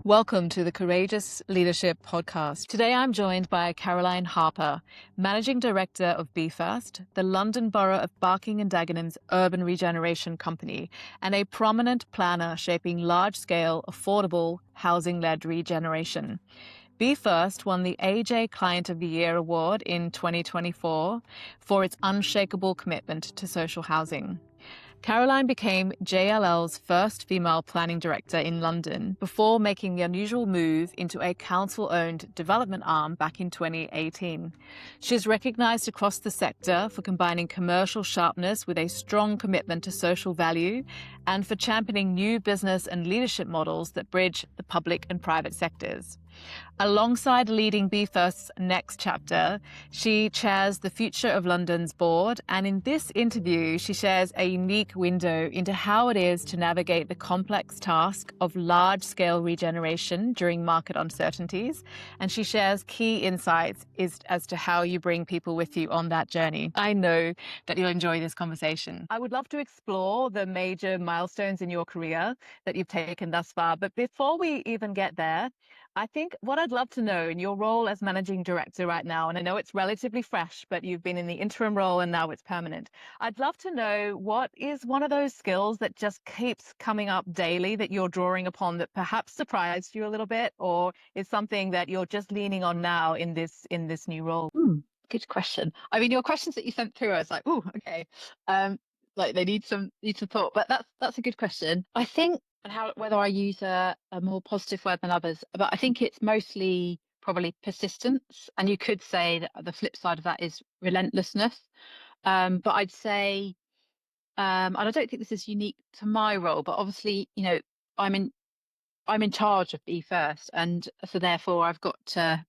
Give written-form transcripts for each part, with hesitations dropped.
Welcome to the Courageous Leadership Podcast. Today I'm joined by Caroline Harper, Managing Director of BeFirst, the London Borough of Barking and Dagenham's urban regeneration company, and a prominent planner shaping large-scale, affordable, housing-led regeneration. BeFirst won the AJ Client of the Year award in 2024 for its unshakable commitment to social housing. Caroline became JLL's first female planning director in London before making the unusual move into a council-owned development arm back in 2018. She's recognised across the sector for combining commercial sharpness with a strong commitment to social value and for championing new business and leadership models that bridge the public and private sectors. Alongside leading BeFirst's next chapter, she chairs the Future of London's board, and in this interview, she shares a unique window into how it is to navigate the complex task of large-scale regeneration during market uncertainties, and she shares key insights as to how you bring people with you on that journey. I know that you'll enjoy this conversation. I would love to explore the major milestones in your career that you've taken thus far, but before we even get there, I think what I'd love to know in your role as managing director right now, and I know it's relatively fresh, but you've been in the interim role and now it's permanent. I'd love to know what is one of those skills that just keeps coming up daily that you're drawing upon that perhaps surprised you a little bit, or is something that you're just leaning on now in this new role? Good question. I mean, your questions that you sent through, I was like, oh, okay. Like they need some thought, but that's a good question. I think, and how whether I use a more positive word than others, but I think it's mostly probably persistence. And you could say that the flip side of that is relentlessness. But I'd say, and I don't think this is unique to my role, but obviously, I'm in charge of BeFirst, and so therefore I've got to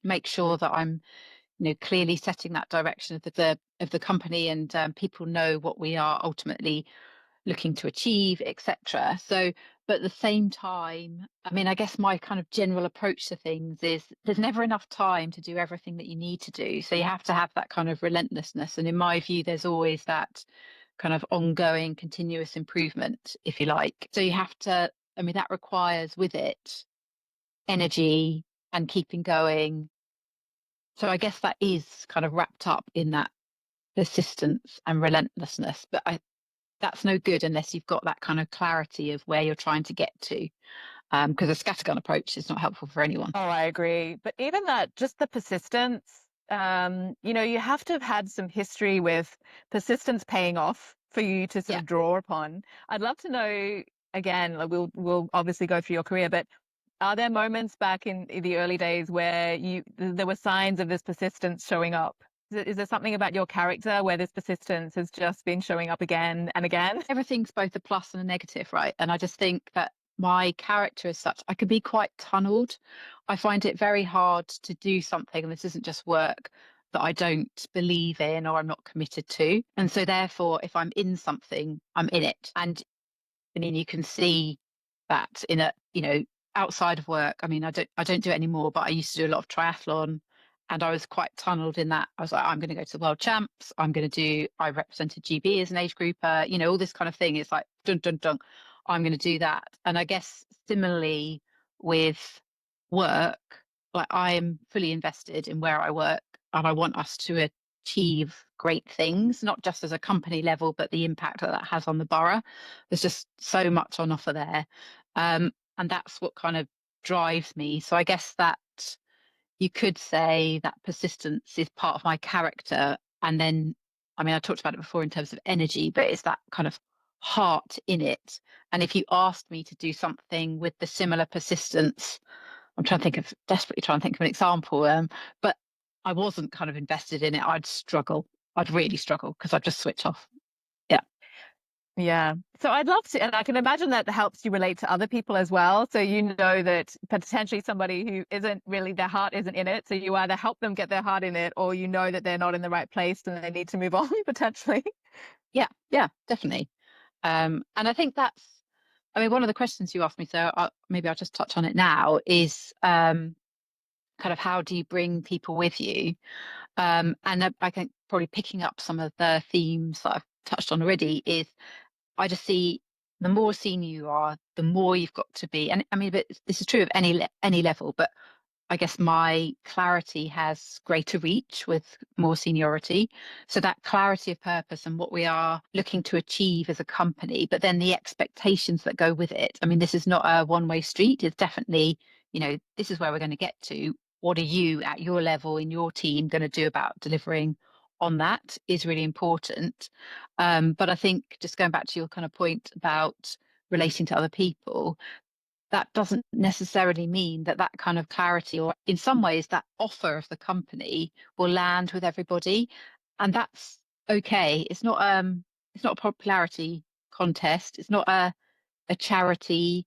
make sure that I'm clearly setting that direction of the company, and people know what we are ultimately looking to achieve, etc. So, but at the same time, I mean, I guess my kind of general approach to things is there's never enough time to do everything that you need to do. So you have to have that kind of relentlessness. And in my view, there's always that kind of ongoing, continuous improvement, if you like. So you have to, I mean, that requires with it energy and keeping going. So I guess that is kind of wrapped up in that persistence and relentlessness. But that's no good unless you've got that kind of clarity of where you're trying to get to. Because a scattergun approach is not helpful for anyone. Oh, I agree. But even that, just the persistence, you have to have had some history with persistence paying off for you to sort of draw upon. I'd love to know, again, like we'll obviously go through your career, but are there moments back in the early days where there were signs of this persistence showing up? Is there something about your character where this persistence has just been showing up again and again? Everything's both a plus and a negative, right? And I just think that my character is such, I could be quite tunneled. I find it very hard to do something, and this isn't just work, that I don't believe in or I'm not committed to. And so therefore, if I'm in something, I'm in it. And I mean, you can see that in outside of work. I mean, I don't do it anymore, but I used to do a lot of triathlon, and I was quite tunneled in that. I was like, I'm going to go to the World Champs. I represented GB as an age grouper, all this kind of thing. It's like, dun, dun, dun, I'm going to do that. And I guess similarly with work, like I am fully invested in where I work, and I want us to achieve great things, not just as a company level, but the impact that has on the borough. There's just so much on offer there. And that's what kind of drives me. So I guess that you could say that persistence is part of my character. And then, I mean, I talked about it before in terms of energy, but it's that kind of heart in it. And if you asked me to do something with the similar persistence, I'm desperately trying to think of an example, but I wasn't kind of invested in it, I'd struggle. I'd really struggle because I'd just switch off. Yeah. Yeah. So I'd love to, and I can imagine that helps you relate to other people as well. So you know that potentially somebody who isn't really, their heart isn't in it. So you either help them get their heart in it, or you know that they're not in the right place and they need to move on potentially. Yeah, definitely. And I think I mean, one of the questions you asked me, so maybe I'll just touch on it now, is kind of how do you bring people with you? And I think probably picking up some of the themes that I've touched on already is I just see The more senior you are, the more you've got to be. And I mean, but this is true of any level, but I guess my clarity has greater reach with more seniority. So that clarity of purpose and what we are looking to achieve as a company, but then the expectations that go with it. I mean, this is not a one-way street. It's definitely, this is where we're going to get to. What are you at your level in your team going to do about delivering on that is really important. But I think just going back to your kind of point about relating to other people, that doesn't necessarily mean that that kind of clarity, or in some ways that offer of the company, will land with everybody, and that's okay. It's not a popularity contest. It's not a charity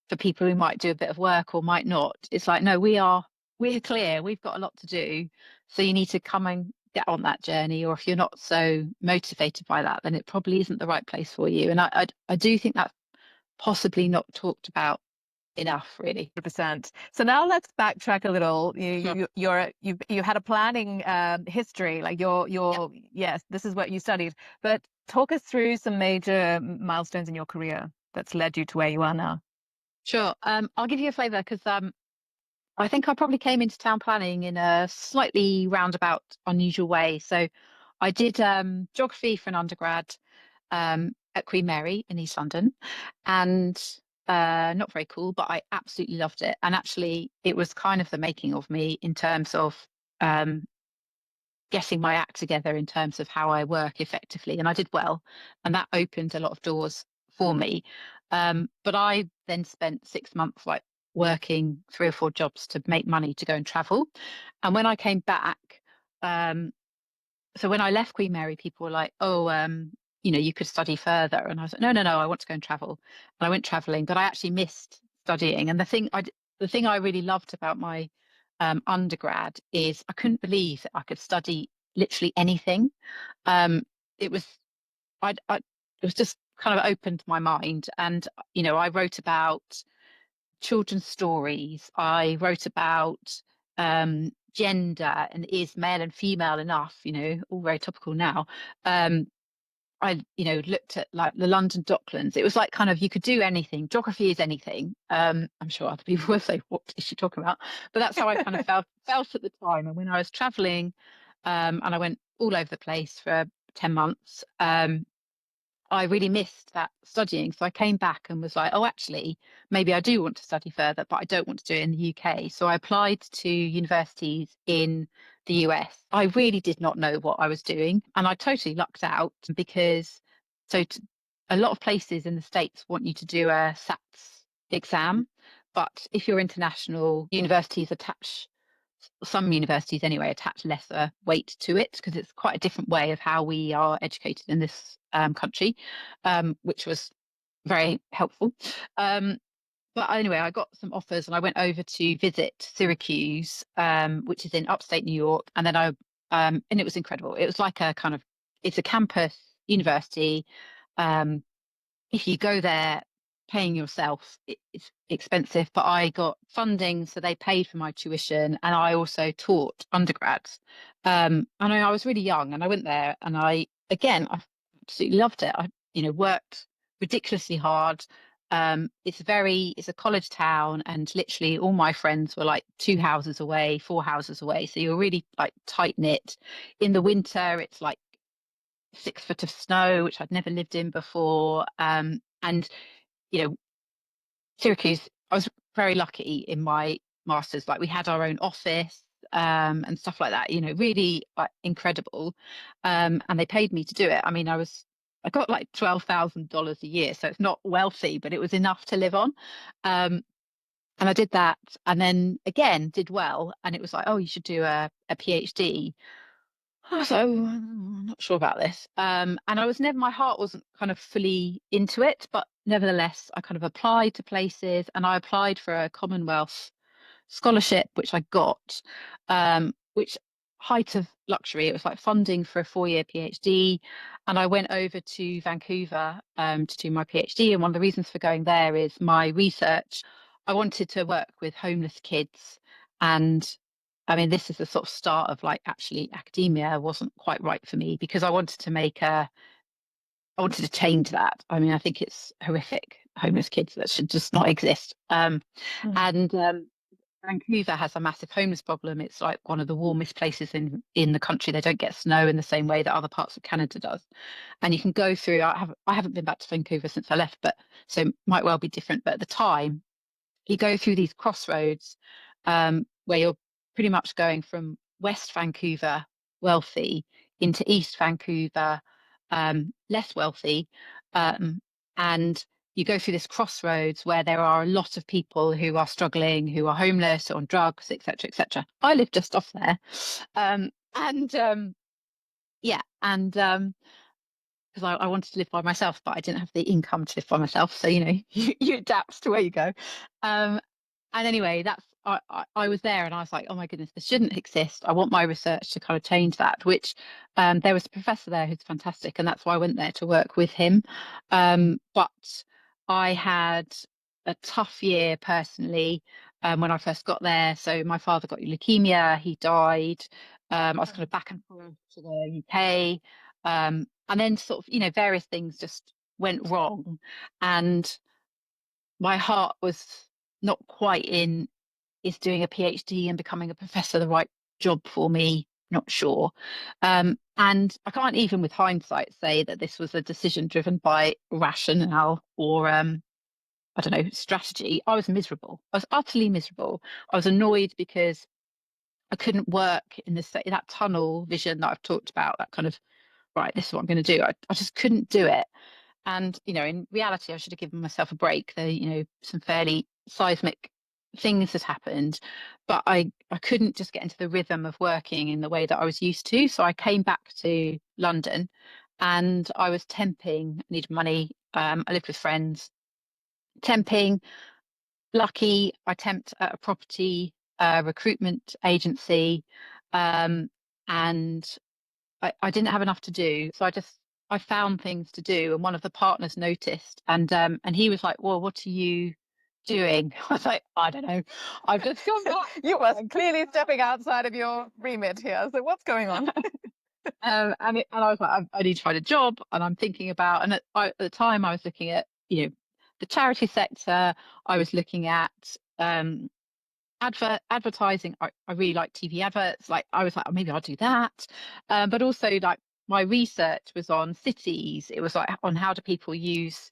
for people who might do a bit of work or might not. It's like, no, we're clear, we've got a lot to do, so you need to come and get on that journey. Or if you're not so motivated by that, then it probably isn't the right place for you. And I do think that's possibly not talked about enough, really. 100%. So now let's backtrack a little. Sure. You had a planning history, like Yeah, yes, this is what you studied. But talk us through some major milestones in your career that's led you to where you are now. sure. I'll give you a flavour because I think I probably came into town planning in a slightly roundabout, unusual way. So I did geography for an undergrad at Queen Mary in East London, and not very cool, but I absolutely loved it. And actually, it was kind of the making of me in terms of um, getting my act together in terms of how I work effectively. And I did well, and that opened a lot of doors for me. But I then spent 6 months like working 3 or 4 jobs to make money to go and travel. And when I came back, um, so when I left Queen Mary, people were like, "Oh, you could study further." And I was like, "No, no, no, I want to go and travel." And I went traveling, but I actually missed studying. And the thing I really loved about my undergrad is I couldn't believe that I could study literally anything. Um, it was it was just kind of opened my mind, and I wrote about children's stories. I wrote about gender and is male and female enough, all very topical now. Um, I, looked at like the London Docklands. It was like kind of you could do anything. Geography is anything. I'm sure other people will say, "What is she talking about?" But that's how I kind of felt at the time. And when I was traveling, and I went all over the place for 10 months. I really missed that studying. So I came back and was like, oh, actually, maybe I do want to study further, but I don't want to do it in the UK. So I applied to universities in the US. I really did not know what I was doing. And I totally lucked out because so t a lot of places in the States want you to do a SATs exam. But if you're international, universities attach some universities anyway attach lesser weight to it because it's quite a different way of how we are educated in this country, which was very helpful. Um, but anyway, I got some offers and I went over to visit Syracuse, which is in upstate New York, and then and it was incredible. It was like it's a campus university. Um, if you go there paying yourself, it's expensive, but I got funding, so they paid for my tuition, and I also taught undergrads. And I was really young, and I went there, and I absolutely loved it. I, worked ridiculously hard. It's a college town, and literally all my friends were like 2 houses away, 4 houses away. So you're really like tight knit. In the winter, it's like 6 foot of snow, which I'd never lived in before. And you know, Syracuse, I was very lucky in my master's. Like we had our own office and stuff like that. Really like incredible. And they paid me to do it. I mean, I got like $12,000 a year, so it's not wealthy, but it was enough to live on. Um, and I did that, and then again did well. And it was like, oh, you should do a PhD. I was like, "Oh, I'm not sure about this." And my heart wasn't kind of fully into it, but nevertheless, I kind of applied to places and I applied for a Commonwealth scholarship, which I got, which height of luxury. It was like funding for a 4-year PhD. And I went over to Vancouver to do my PhD. And one of the reasons for going there is my research. I wanted to work with homeless kids. And I mean, this is the sort of start of like actually academia wasn't quite right for me because I wanted to make I wanted to change that. I mean, I think it's horrific. Homeless kids that should just not exist. Mm. And Vancouver has a massive homeless problem. It's like one of the warmest places in the country. They don't get snow in the same way that other parts of Canada does. And you can go through. I haven't been back to Vancouver since I left, but so it might well be different. But at the time, you go through these crossroads where you're pretty much going from West Vancouver, wealthy, into East Vancouver, less wealthy. And you go through this crossroads where there are a lot of people who are struggling, who are homeless, or on drugs, etc., etc. I live just off there. And yeah, and because I wanted to live by myself, but I didn't have the income to live by myself. So, you adapt to where you go. Um, and anyway, I was there and I was like, oh my goodness, this shouldn't exist. I want my research to kind of change that, which there was a professor there who's fantastic. And that's why I went there to work with him. But I had a tough year personally when I first got there. So my father got leukemia, he died. I was kind of back and forth to the UK. And then sort of, various things just went wrong. And my heart was not quite in, is doing a PhD and becoming a professor the right job for me? Not sure. And I can't even with hindsight say that this was a decision driven by rationale or I don't know, strategy. I was miserable. I was utterly miserable. I was annoyed because I couldn't work in that tunnel vision that I've talked about, that kind of, right, this is what I'm going to do. I just couldn't do it. And, in reality, I should have given myself a break. There, some fairly seismic things had happened, but I couldn't just get into the rhythm of working in the way that I was used to. So I came back to London and I was temping, I needed money. I lived with friends, temping. Lucky, I temped at a property recruitment agency, and I didn't have enough to do, so I found things to do, and one of the partners noticed, and he was like, "Well, what are you doing?" I was like, "I don't know. I've just gone back." You were clearly stepping outside of your remit here. So what's going on? And I was like, I need to find a job, and I'm thinking about, and at the time I was looking at, the charity sector. I was looking at advertising. I really like TV adverts. Like I was like, oh, maybe I'll do that. But also like my research was on cities. It was like on how do people use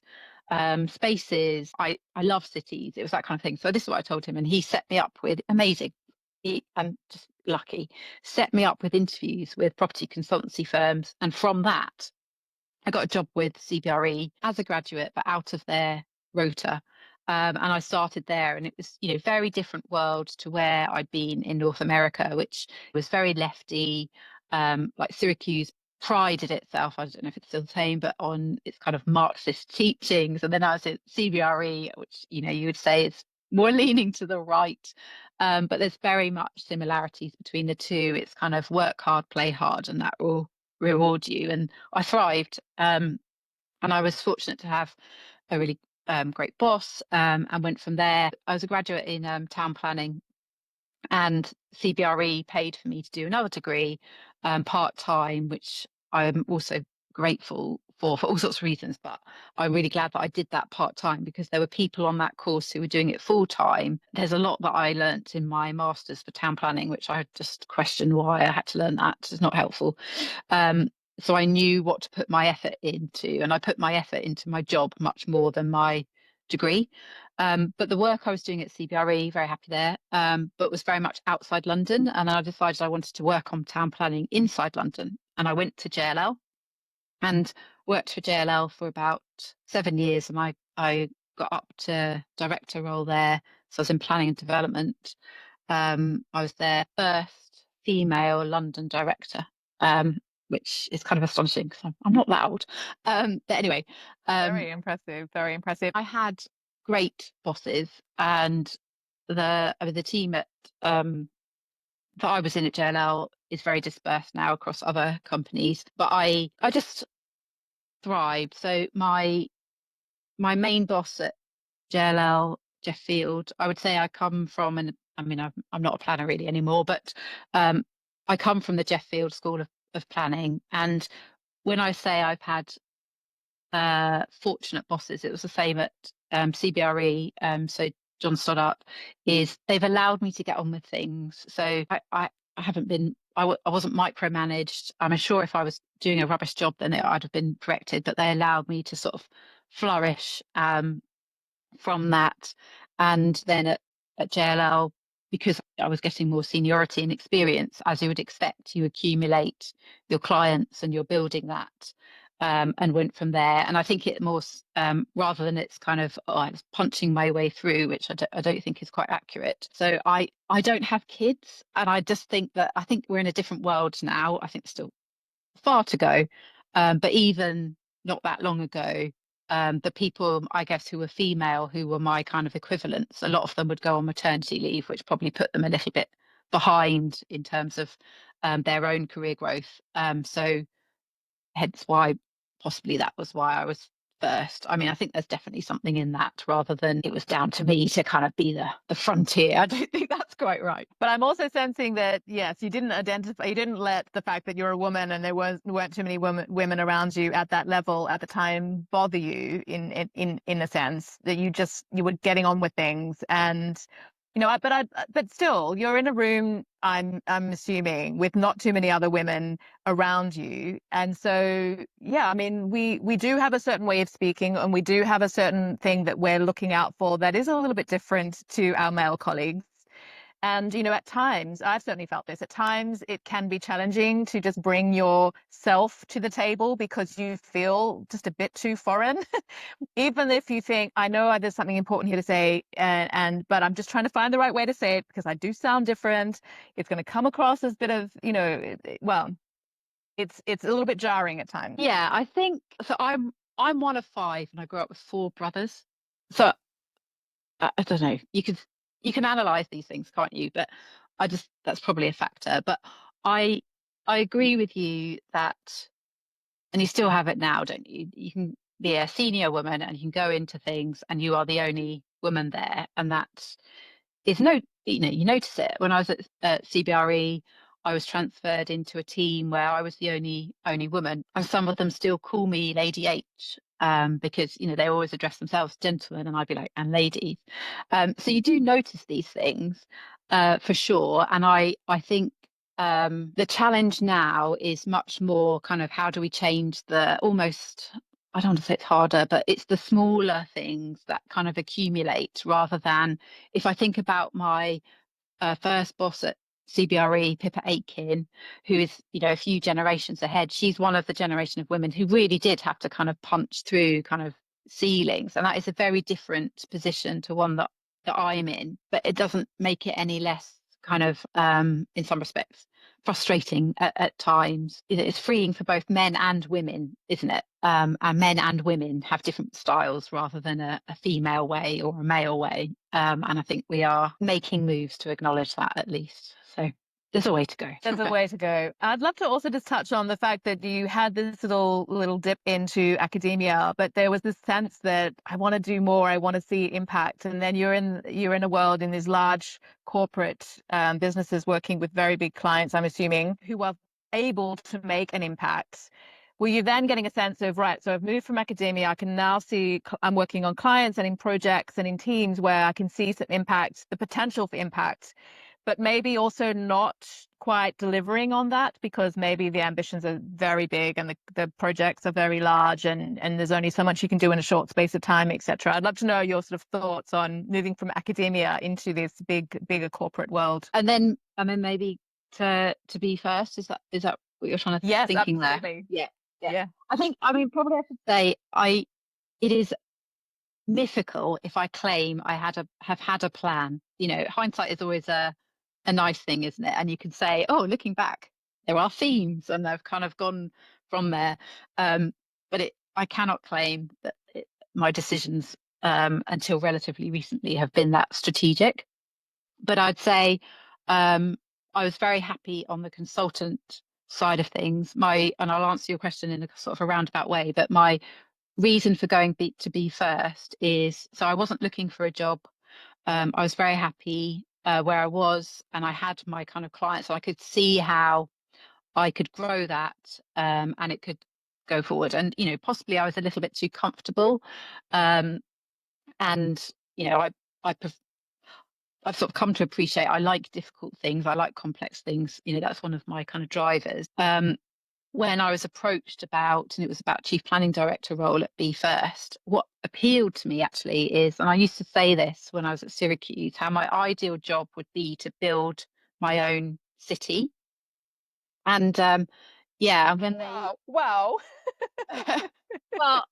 spaces. I love cities. It was that kind of thing. So this is what I told him, and he set me up with amazing. I'm just lucky. Set me up with interviews with property consultancy firms, and from that, I got a job with CBRE as a graduate, but out of their rota. And I started there, and it was, very different world to where I'd been in North America, which was very lefty. Like Syracuse prided itself, I don't know if it's still the same, but on its kind of Marxist teachings. And then I was at CBRE, which, you would say is more leaning to the right. But there's very much similarities between the two. It's kind of work hard, play hard, and that will reward you. And I thrived. And I was fortunate to have a really great boss, and went from there. I was a graduate in town planning, and CBRE paid for me to do another degree part time, which I'm also grateful for all sorts of reasons. But I'm really glad that I did that part time because there were people on that course who were doing it full time. There's a lot that I learnt in my master's for town planning, which I just question why I had to learn that. It's not helpful. So I knew what to put my effort into, and I put my effort into my job much more than my degree. But the work I was doing at CBRE, very happy there, but was very much outside London. And I decided I wanted to work on town planning inside London. And I went to JLL and worked for JLL for about 7 years. And I got up to director role there. So I was in planning and development. I was their first female London director, which is kind of astonishing because I'm not loud. But anyway, Very impressive. Very impressive. I had great bosses, and the team at that I was in at JLL is very dispersed now across other companies. But I just thrived. So my main boss at JLL, Jeff Field, I would say I come from, and I mean I'm not a planner really anymore, but um, I come from the Jeff Field School of Planning. And when I say I've had fortunate bosses. It was the same at CBRE. So John Stoddart is they've allowed me to get on with things. So I haven't been I wasn't micromanaged. I'm sure if I was doing a rubbish job, then I'd have been corrected. But they allowed me to sort of flourish from that. And then at JLL, because I was getting more seniority and experience, as you would expect, you accumulate your clients and you're building that. And went from there. And I think it more, rather than it's kind of, oh, I was punching my way through, which I don't think is quite accurate. So I don't have kids. And I just think that I think we're in a different world now. I think there's still far to go. But even not that long ago, the people, I guess, who were female, who were my kind of equivalents, a lot of them would go on maternity leave, which probably put them a little bit behind in terms of their own career growth. So hence why possibly that was why I was first. I mean, I think there's definitely something in that rather than it was down to me to kind of be the frontier. I don't think that's quite right. But I'm also sensing that, yes, you didn't let the fact that you're a woman and there weren't too many women around you at that level at the time bother you in a sense that you were getting on with things. And but still, you're in a room, I'm assuming, with not too many other women around you. And so, yeah, I mean, we do have a certain way of speaking, and we do have a certain thing that we're looking out for that is a little bit different to our male colleagues. And, at times, I've certainly felt this, at times it can be challenging to just bring yourself to the table because you feel just a bit too foreign. Even if you think, I know there's something important here to say, but I'm just trying to find the right way to say it because I do sound different. It's going to come across as a bit of, well, it's a little bit jarring at times. Yeah, I think so. I'm one of five, and I grew up with four brothers. So I don't know. You can analyze these things, can't you? But that's probably a factor. But I I agree with you that, and you still have it now, don't you? You can be a senior woman and you can go into things and you are the only woman there, and that's is no, you notice it. When I was at CBRE, I was transferred into a team where I was the only woman, and some of them still call me Lady H, because they always address themselves gentlemen, and I'd be like, and ladies. So you do notice these things, for sure, and I think. The challenge now is much more kind of how do we change the almost, I don't want to say it's harder, but it's the smaller things that kind of accumulate rather than if I think about my first boss at CBRE, Pippa Aitken, who is, a few generations ahead. She's one of the generation of women who really did have to kind of punch through kind of ceilings. And that is a very different position to one that I'm in, but it doesn't make it any less kind of, in some respects, frustrating at times. It's freeing for both men and women, isn't it? And men and women have different styles rather than a female way or a male way. And I think we are making moves to acknowledge that at least. So there's a way to go. There's a way to go. I'd love to also just touch on the fact that you had this little dip into academia, but there was this sense that I want to do more, I want to see impact, and then you're in a world in these large corporate businesses working with very big clients, I'm assuming, who are able to make an impact. Were you then getting a sense of, right, so I've moved from academia, I can now see I'm working on clients and in projects and in teams where I can see some impact, the potential for impact, but maybe also not quite delivering on that because maybe the ambitions are very big and the projects are very large and there's only so much you can do in a short space of time, etc. I'd love to know your sort of thoughts on moving from academia into this bigger corporate world. And then maybe to be first, is that what you're trying to Yes, thinking absolutely. there? Yeah. Yeah. Probably I should say it is mythical if I claim I have had a plan. Hindsight is always a nice thing, isn't it? And you can say, oh, looking back, there are themes, and they've kind of gone from there. But I cannot claim that my decisions until relatively recently have been that strategic. But I'd say I was very happy on the consultant side of things. And I'll answer your question in a sort of a roundabout way, but my reason for going to be first is so I wasn't looking for a job. I was very happy where I was, and I had my kind of clients, so I could see how I could grow that, and it could go forward. And possibly I was a little bit too comfortable, um, and I I've sort of come to appreciate I like difficult things, I like complex things. That's one of my kind of drivers. When I was approached about, and it was about chief planning director role at Be First, what appealed to me actually is, and I used to say this when I was at Syracuse, how my ideal job would be to build my own city. And yeah, and when they, Wow. well,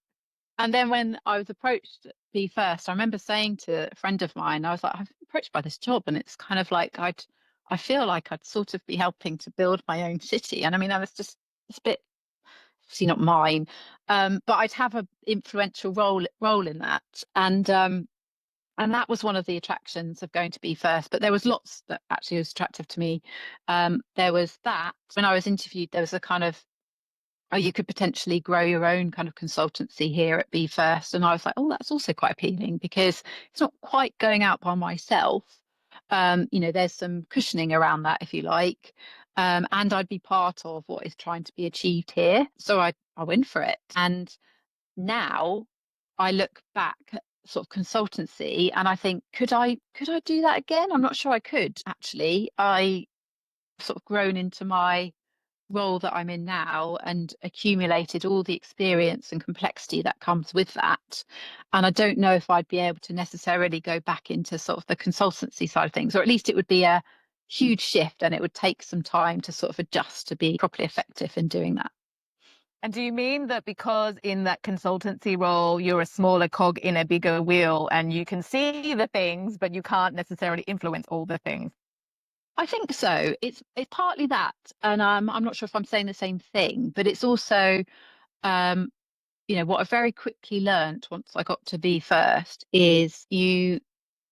and then when I was approached at Be First, I remember saying to a friend of mine, I was like, I've been approached by this job, and it's kind of like I feel like I'd sort of be helping to build my own city. And I mean, I was just, it's a bit, obviously not mine, but I'd have a influential role in that. And that was one of the attractions of going to Be First. But there was lots that actually was attractive to me. There was that when I was interviewed, there was a kind of, oh, you could potentially grow your own kind of consultancy here at Be First. And I was like, oh, that's also quite appealing because it's not quite going out by myself. There's some cushioning around that, if you like. And I'd be part of what is trying to be achieved here. So I went for it. And now I look back at sort of consultancy and I think, could I do that again? I'm not sure I could, actually. I sort of grown into my role that I'm in now and accumulated all the experience and complexity that comes with that. And I don't know if I'd be able to necessarily go back into sort of the consultancy side of things, or at least it would be a huge shift and it would take some time to sort of adjust to be properly effective in doing that. And do you mean that because in that consultancy role, you're a smaller cog in a bigger wheel and you can see the things, but you can't necessarily influence all the things? I think so. It's partly that, and I'm not sure if I'm saying the same thing, but it's also um, what I very quickly learned once I got to Be First is you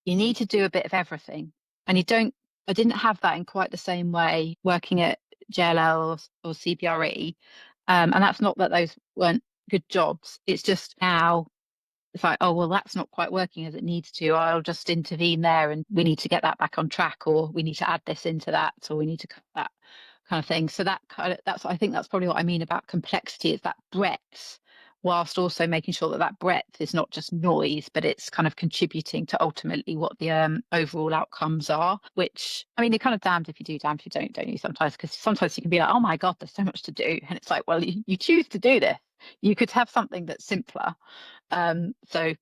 need to do a bit of everything. And I didn't have that in quite the same way working at JLL or CBRE. And that's not that those weren't good jobs. It's just now it's like, oh, well, that's not quite working as it needs to. I'll just intervene there and we need to get that back on track, or we need to add this into that, or we need to cut that kind of thing. So I think that's probably what I mean about complexity is that breadth, whilst also making sure that that breadth is not just noise, but it's kind of contributing to ultimately what the overall outcomes are, which, I mean, you're kind of damned if you do, damned if you don't you sometimes? Because sometimes you can be like, oh my God, there's so much to do. And it's like, well, you choose to do this. You could have something that's simpler. So,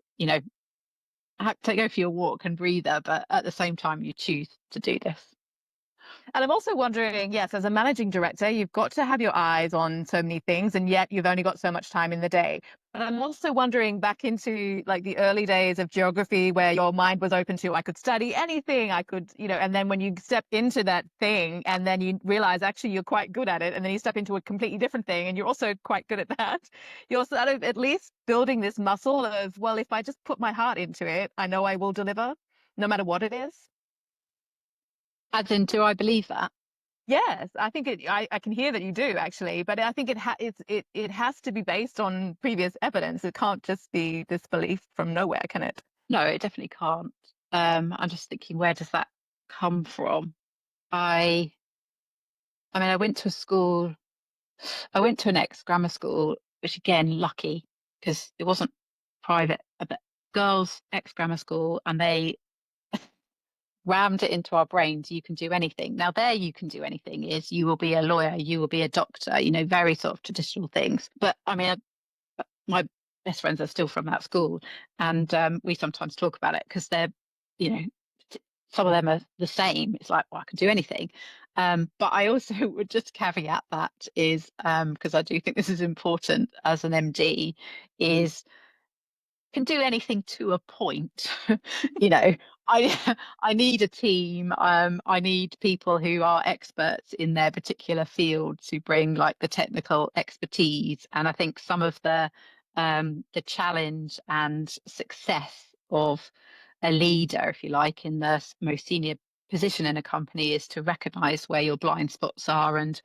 have to go for your walk and breather, but at the same time, you choose to do this. And I'm also wondering, yes, as a managing director, you've got to have your eyes on so many things, and yet you've only got so much time in the day. But I'm also wondering back into like the early days of geography where your mind was open to, I could study anything, I could, and then when you step into that thing and then you realize actually you're quite good at it, and then you step into a completely different thing and you're also quite good at that, you're sort of at least building this muscle of, well, if I just put my heart into it, I know I will deliver no matter what it is. As in, do I believe that? Yes, I think I can hear that you do actually, but I think it has to be based on previous evidence. It can't just be this belief from nowhere, can it? No, it definitely can't. I'm just thinking, where does that come from? I, I mean, I went to an ex-grammar school, which again, lucky, because it wasn't private, but girls' ex-grammar school, and they rammed it into our brains, you can do anything. Now, there you can do anything is you will be a lawyer, you will be a doctor, very sort of traditional things. But I mean, my best friends are still from that school, and we sometimes talk about it because they're, you know, some of them are the same. It's like, well, I can do anything. But I also would just caveat that is because I do think this is important as an MD, is can do anything to a point. you know, I I need a team. I need people who are experts in their particular field to bring like the technical expertise. And I think some of the challenge and success of a leader, if you like, in the most senior position in a company is to recognize where your blind spots are, and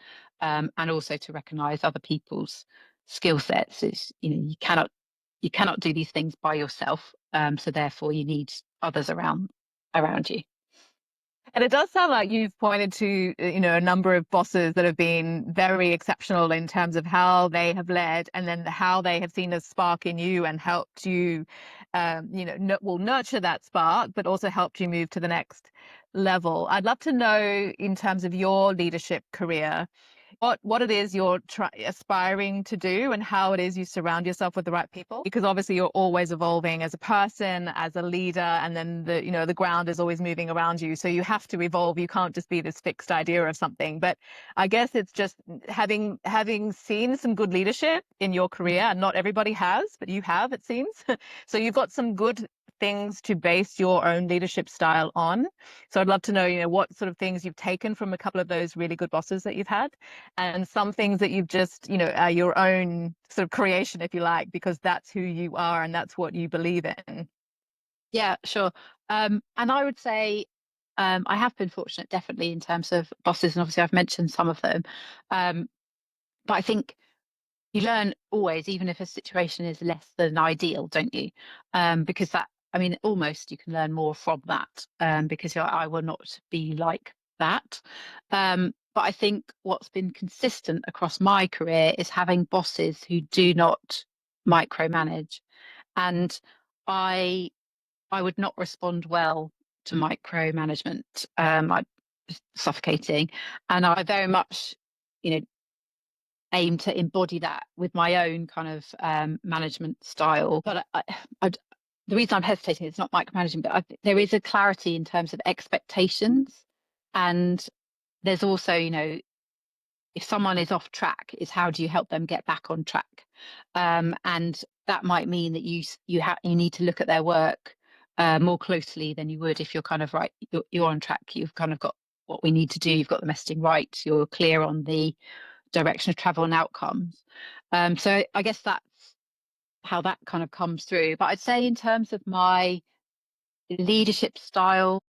also to recognize other people's skill sets. Is you cannot do these things by yourself. So therefore you need others around you. And it does sound like you've pointed to, a number of bosses that have been very exceptional in terms of how they have led and then how they have seen a spark in you and helped you, nurture that spark, but also helped you move to the next level. I'd love to know, in terms of your leadership career, what it is you're aspiring to do and how it is you surround yourself with the right people, because obviously you're always evolving as a person, as a leader, and then the ground is always moving around you, so you have to evolve. You can't just be this fixed idea of something. But I guess it's just having seen some good leadership in your career, and not everybody has, but you have, it seems. So you've got some good things to base your own leadership style on. So I'd love to know, what sort of things you've taken from a couple of those really good bosses that you've had, and some things that you've just, are your own sort of creation, if you like, because that's who you are and that's what you believe in. Yeah, sure. And I would say I have been fortunate, definitely, in terms of bosses, and obviously I've mentioned some of them. Um, but I think you learn always, even if a situation is less than ideal, don't you? Because that, I mean, almost you can learn more from that, because I will not be like that. But I think what's been consistent across my career is having bosses who do not micromanage. And I I would not respond well to micromanagement. I suffocating, and I very much, you know, aim to embody that with my own kind of management style. But the reason I'm hesitating is not micromanaging, but there is a clarity in terms of expectations, and there's also, if someone is off track, is how do you help them get back on track? And that might mean that you need to look at their work more closely than you would if you're kind of right, you're on track, you've kind of got what we need to do, you've got the messaging right, you're clear on the direction of travel and outcomes. So I guess that's how that kind of comes through. But I'd say in terms of my leadership style.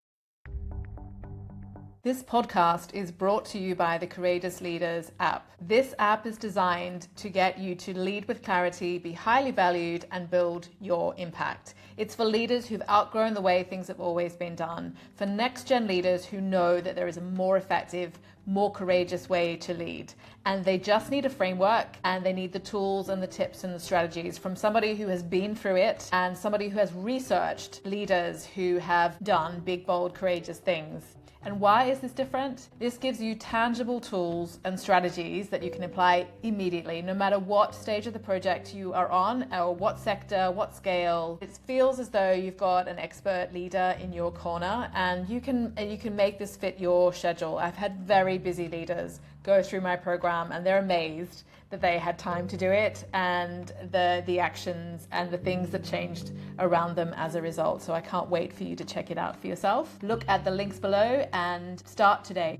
This podcast is brought to you by the Courageous Leaders app. This app is designed to get you to lead with clarity, be highly valued, and build your impact. It's for leaders who've outgrown the way things have always been done, for next-gen leaders who know that there is a more effective, more courageous way to lead. And they just need a framework, and they need the tools and the tips and the strategies from somebody who has been through it and somebody who has researched leaders who have done big, bold, courageous things. And why is this different? This gives you tangible tools and strategies that you can apply immediately, no matter what stage of the project you are on or what sector, what scale. It feels as though you've got an expert leader in your corner, and you can make this fit your schedule. I've had very busy leaders go through my program, and they're amazed that they had time to do it, and the actions and the things that changed around them as a result. So I can't wait for you to check it out for yourself. Look at the links below and start today.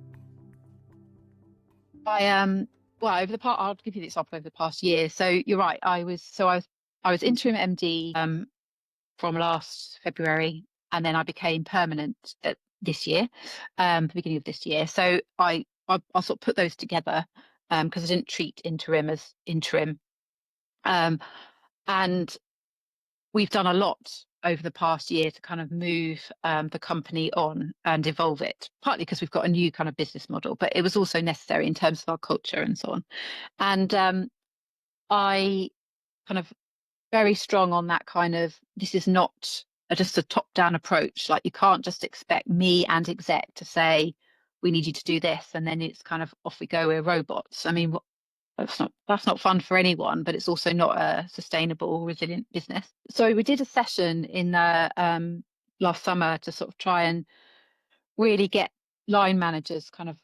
Well, I'll give you the example over the past year. So you're right. I was interim MD from last February, and then I became permanent this year, the beginning of this year. So I sort of put those together because I didn't treat interim as interim. And we've done a lot over the past year to kind of move the company on and evolve it, partly because we've got a new kind of business model, but it was also necessary in terms of our culture and so on. And I kind of very strong on that kind of, this is not just a top-down approach. Like, you can't just expect me and exec to say, we need you to do this, and then it's kind of off we go, we're robots. I mean, that's not fun for anyone, but it's also not a sustainable, resilient business. So we did a session in last summer to sort of try and really get line managers kind of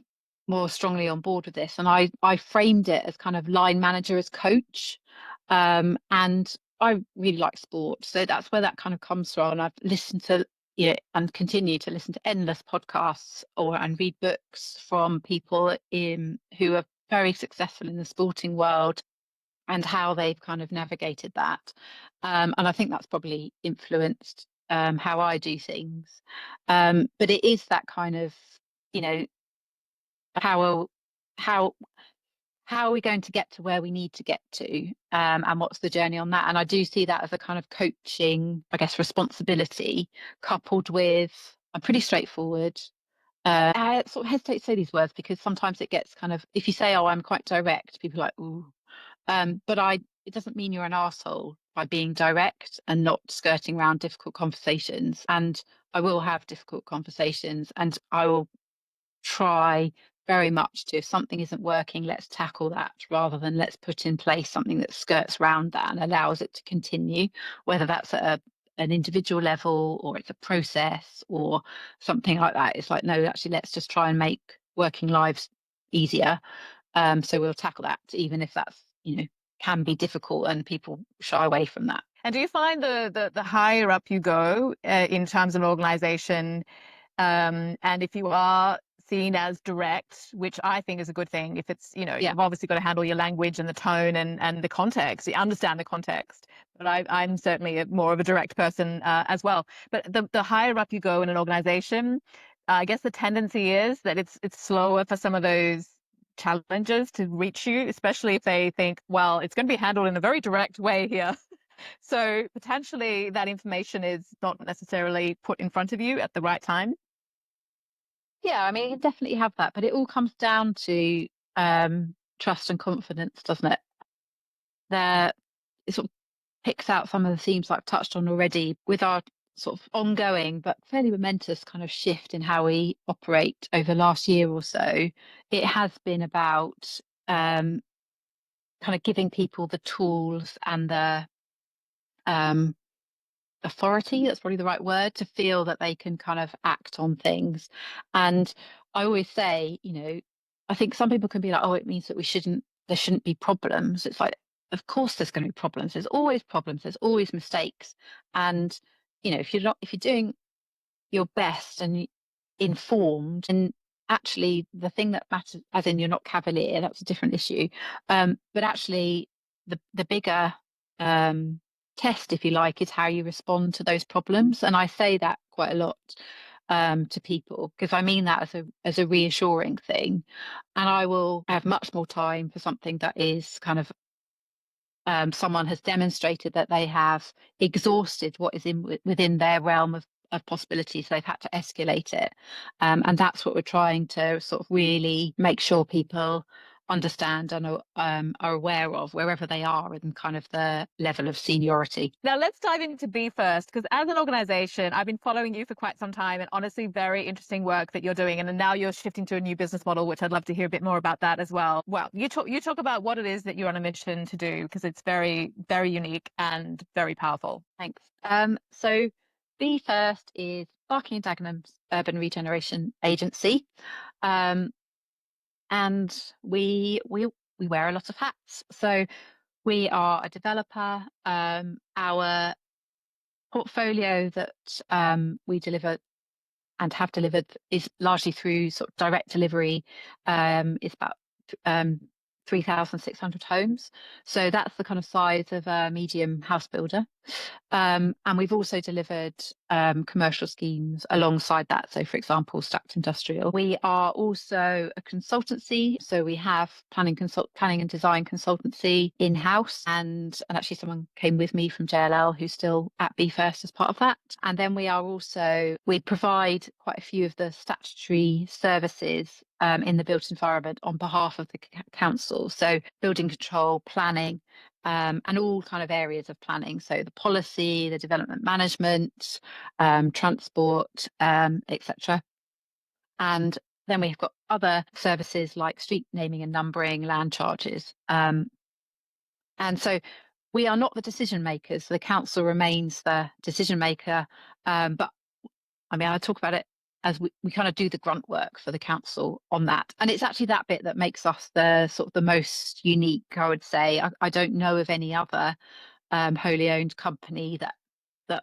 more strongly on board with this. And I framed it as kind of line manager as coach. And I really like sport, so that's where that kind of comes from. And I've listened to, and continue to listen to endless podcasts and read books from people who are very successful in the sporting world and how they've kind of navigated that. And I think that's probably influenced how I do things. But it is that kind of, you know, how how how are we going to get to where we need to get to, and what's the journey on that? And I do see that as a kind of coaching, I guess, responsibility, coupled with, I'm pretty straightforward. I sort of hesitate to say these words because sometimes it gets kind of, if you say, oh, I'm quite direct, people are like, ooh. But it doesn't mean you're an arsehole by being direct and not skirting around difficult conversations. And I will have difficult conversations, and I will try very much to, if something isn't working, let's tackle that rather than let's put in place something that skirts around that and allows it to continue, whether that's at an individual level or it's a process or something like that. It's like, no, actually, let's just try and make working lives easier. So we'll tackle that, even if that's, can be difficult and people shy away from that. And do you find the higher up you go in terms of an organization, and if you are seen as direct, which I think is a good thing, if it's, Yeah. you've obviously got to handle your language and the tone and the context, you understand the context. But I'm certainly more of a direct person as well. But the higher up you go in an organization, I guess the tendency is that it's slower for some of those challenges to reach you, especially if they think, well, it's going to be handled in a very direct way here. So potentially that information is not necessarily put in front of you at the right time. Yeah, I mean, you definitely have that, but it all comes down to trust and confidence, doesn't it? It sort of picks out some of the themes I've touched on already with our sort of ongoing but fairly momentous kind of shift in how we operate over the last year or so. It has been about kind of giving people the tools and the um, authority, that's probably the right word, to feel that they can kind of act on things. And I always say, I think some people can be like, oh, it means that there shouldn't be problems. It's like, of course there's going to be problems, there's always mistakes. And, if you're doing your best and informed, and actually the thing that matters, as in you're not cavalier, that's a different issue. But actually the bigger test, if you like, is how you respond to those problems. And I say that quite a lot to people, because I mean that as a reassuring thing. And I will have much more time for something that is kind of someone has demonstrated that they have exhausted what is within their realm of possibilities. They've had to escalate it. And that's what we're trying to sort of really make sure people understand and are aware of wherever they are in kind of the level of seniority. Now let's dive into Be First, because as an organization, I've been following you for quite some time, and honestly, very interesting work that you're doing. And now you're shifting to a new business model, which I'd love to hear a bit more about that as well. Well, you talk about what it is that you're on a mission to do, because it's very, very unique and very powerful. Thanks. So Be First is Barking and Dagenham's urban regeneration agency. Um, and we wear a lot of hats. So we are a developer. Our portfolio that we deliver and have delivered is largely through sort of direct delivery. It's about um, 3,600 homes. So that's the kind of size of a medium house builder. And we've also delivered commercial schemes alongside that. So, for example, Stacked Industrial. We are also a consultancy. So we have planning and design consultancy in-house. And actually someone came with me from JLL who's still at Be First as part of that. And then we provide quite a few of the statutory services in the built environment on behalf of the council. So building control, planning, and all kind of areas of planning. So the policy, the development management, transport, etc. And then we've got other services like street naming and numbering, land charges. And so we are not the decision makers. The council remains the decision maker. But I mean, I talk about it as we kind of do the grunt work for the council on that. And it's actually that bit that makes us the sort of the most unique, I would say. I don't know of any other wholly owned company that